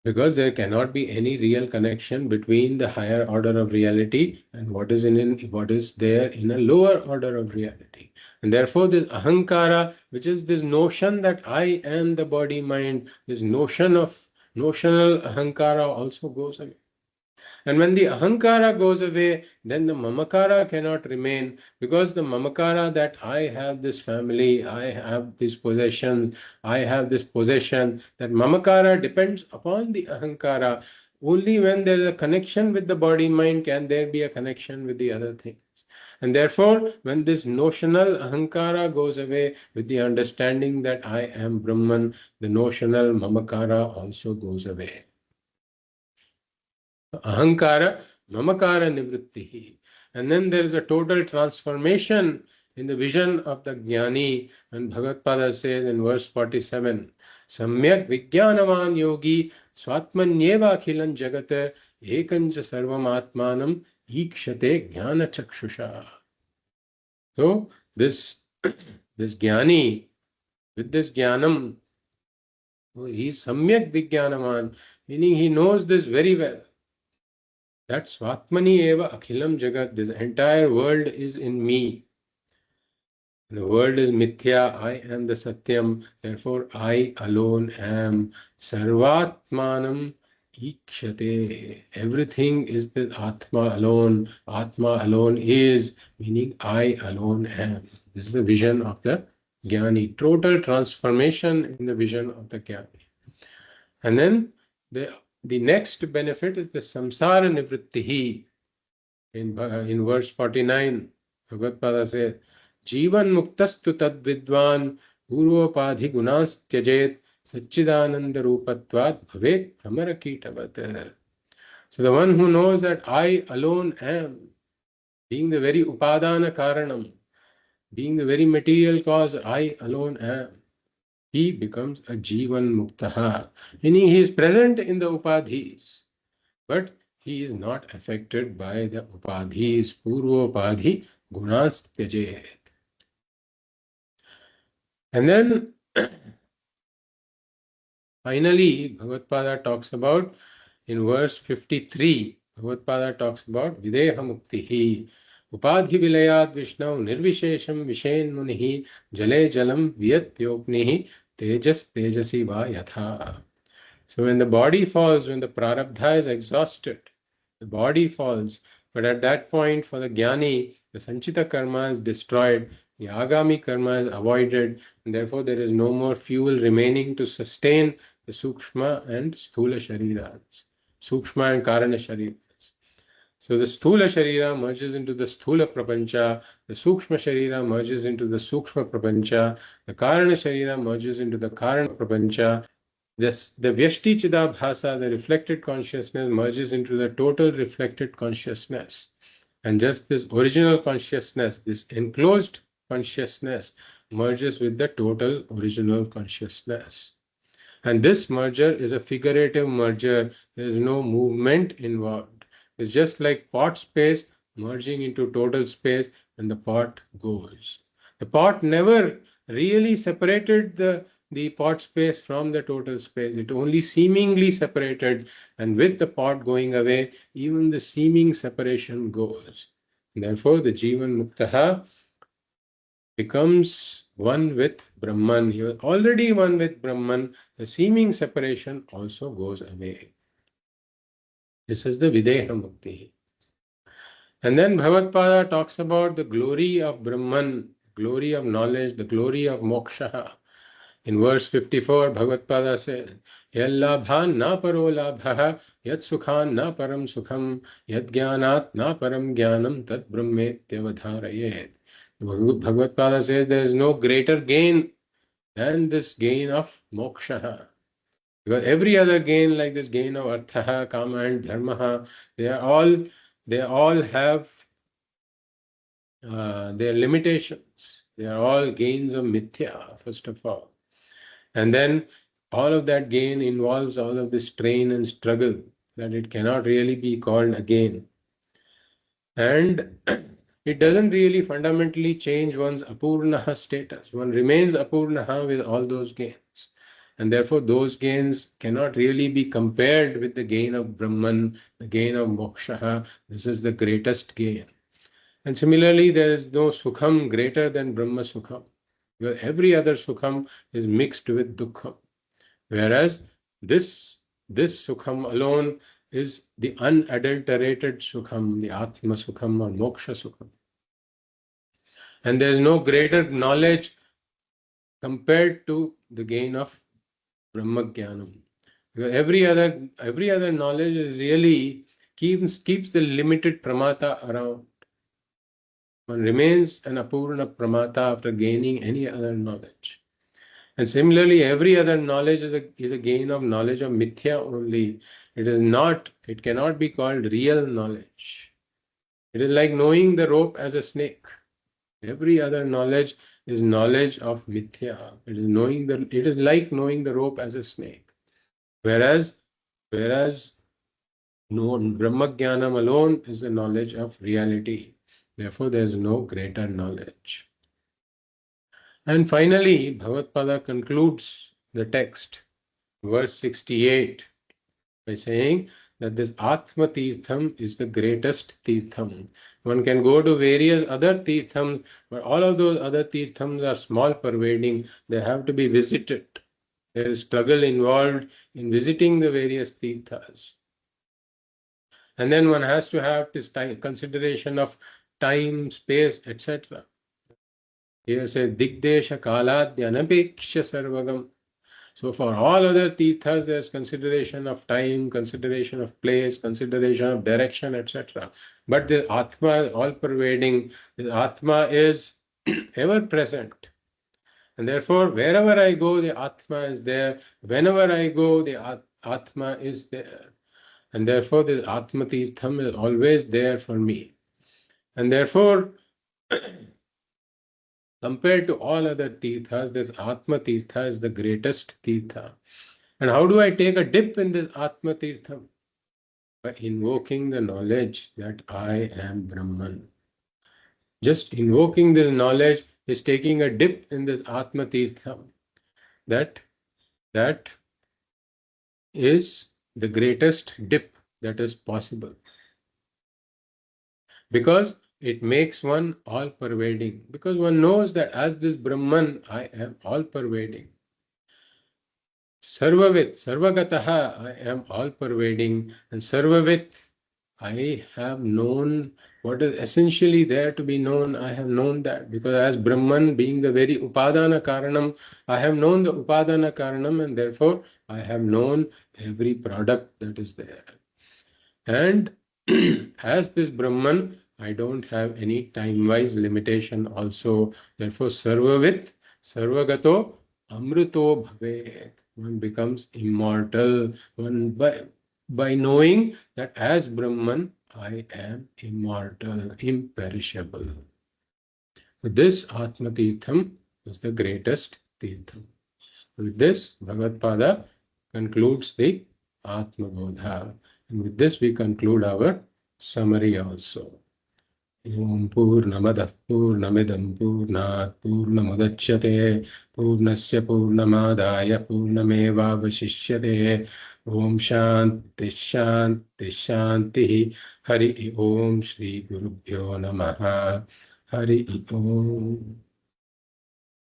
Because there cannot be any real connection between the higher order of reality and what is there in a lower order of reality. And therefore this ahankara, which is this notion that I am the body mind, this notion of notional ahankara also goes away. And when the ahankara goes away, then the mamakara cannot remain, because the mamakara that I have this family, I have these possessions, I have this possession, that mamakara depends upon the ahankara. Only when there is a connection with the body mind can there be a connection with the other things. And therefore, when this notional ahankara goes away with the understanding that I am Brahman, the notional mamakara also goes away. Ahankara, mamakara nivrittihi. And then there is a total transformation in the vision of the jnani. And Bhagavad says in verse 47, Samyak vijnanavan yogi swatmanyeva akhilan jagat ekancha sarvam atmanam ikshate jnana chakshusha. So this jnani, with this jnanam, he is samyak vijnanavan, meaning he knows this very well. That Swatmani eva akhilam jagat, this entire world is in me. The world is mithya, I am the Satyam, therefore I alone am. Sarvatmanam ikshate. Everything is the Atma alone. Atma alone is, meaning I alone am. This is the vision of the Jnani. Total transformation in the vision of the Jnani. And then the next benefit is the samsara nivrittihi. In verse 49, Bhagavad says, Jivan muktastu tad vidvan purvopadhi gunas tyajet satchidananda rupatvat bhavet brahmarakitavat. So the one who knows that I alone am, being the very upadana karanam, being the very material cause, I alone am, he becomes a Jivan muktaha, meaning he is present in the upadhis, but he is not affected by the upadhis, purvopadhi gunas tyajet. And then finally, Bhagavad talks about, in verse 53, Bhagavad talks about Videha Muktihi, Upadhi Vilayat Vishnu Nirvishesham Vishen Munihi Jale Jalam Vyat Pyopnihi Tejas Tejasi Va Yatha. So when the body falls, when the prarabdha is exhausted, the body falls. But at that point, for the jnani, the sanchita karma is destroyed, the agami karma is avoided, and therefore there is no more fuel remaining to sustain the sukshma and sthula shariras, sukshma and karana shariras. So the Sthula Sharira merges into the Sthula Prapancha, the Sukshma Sharira merges into the Sukshma Prapancha, the Karana Sharira merges into the Karana Prapancha. The Vyashti Chidabhasa, the reflected consciousness, merges into the total reflected consciousness. And just this original consciousness, this enclosed consciousness, merges with the total original consciousness. And this merger is a figurative merger. There is no movement involved. It's just like pot space merging into total space and the pot goes. The pot never really separated the pot space from the total space. It only seemingly separated, and with the pot going away, even the seeming separation goes. Therefore, the Jivan Muktaha becomes one with Brahman. He was already one with Brahman. The seeming separation also goes away. This is the Videha Mukti. And then Bhagavad talks about the glory of Brahman, glory of knowledge, the glory of moksha. In verse 54, Bhagavad says, Yallabhan na paro labha, yat sukhan na param sukham, yat jnanat na param jnanam, tat brahmetyavadharayet. Bhagavad says there is no greater gain than this gain of moksha. Because every other gain, like this gain of artha, kama, and dharma, they all have their limitations. They are all gains of mithya, first of all. And then all of that gain involves all of this strain and struggle, that it cannot really be called a gain. And it doesn't really fundamentally change one's apurnaha status. One remains apurnaha with all those gains. And therefore those gains cannot really be compared with the gain of Brahman, the gain of moksha. This is the greatest gain. And similarly, there is no sukham greater than Brahma sukham. Because every other sukham is mixed with dukkham. Whereas this sukham alone is the unadulterated sukham, the Atma sukham or moksha sukham. And there is no greater knowledge compared to the gain of Brahma Jnanam. Because every other knowledge is really keeps the limited pramata around. One remains an apurna pramata after gaining any other knowledge. And similarly, every other knowledge is a gain of knowledge of mithya only. It cannot be called real knowledge. It is like knowing the rope as a snake. Every other knowledge is knowledge of mithya. It is like knowing the rope as a snake. Whereas Brahmajnanam alone is the knowledge of reality. Therefore, there is no greater knowledge. And finally, Bhagavad concludes the text, verse 68, by saying that this Atma Tirtham is the greatest Tirtham. One can go to various other Tirthams, but all of those other Tirthams are small pervading. They have to be visited. There is struggle involved in visiting the various Tirthas. And then one has to have this consideration of time, space, etc. Here says, Digdesha Kaladhyanapeksha Sarvagam. So for all other tirthas, there's consideration of time, consideration of place, consideration of direction, etc. But the Atma is all-pervading. The Atma is ever present. And therefore, wherever I go, the Atma is there. Whenever I go, the Atma is there. And therefore, the Atma Tirtham is always there for me. And therefore, compared to all other tirthas, this Atma Tirtha is the greatest tirtha. And how do I take a dip in this Atma Tirtham? By invoking the knowledge that I am Brahman. Just invoking this knowledge is taking a dip in this Atma Tirtham. That is the greatest dip that is possible. Because it makes one all-pervading. Because one knows that as this Brahman, I am all-pervading. Sarvavit, Sarvagataha, I am all-pervading. And Sarvavit, I have known what is essentially there to be known. I have known that. Because as Brahman being the very Upadana Karanam, I have known the Upadana Karanam, and therefore I have known every product that is there. And As this Brahman, I don't have any time-wise limitation also. Therefore, sarvagato amrito bhavet. One becomes immortal. One by knowing that as Brahman, I am immortal, imperishable. This Atma Tirtham is the greatest Tirtham. With this, Bhagavad concludes the Atma Bodha. And with this, we conclude our summary also. Om Purnamadah Purnamidam Purnat Purnamudachyate Purnasya Purnamadaya Purnamevavashishyate Om Shanti Shanti Shanti Hari Om Shri Gurubhyo Namaha Hari Om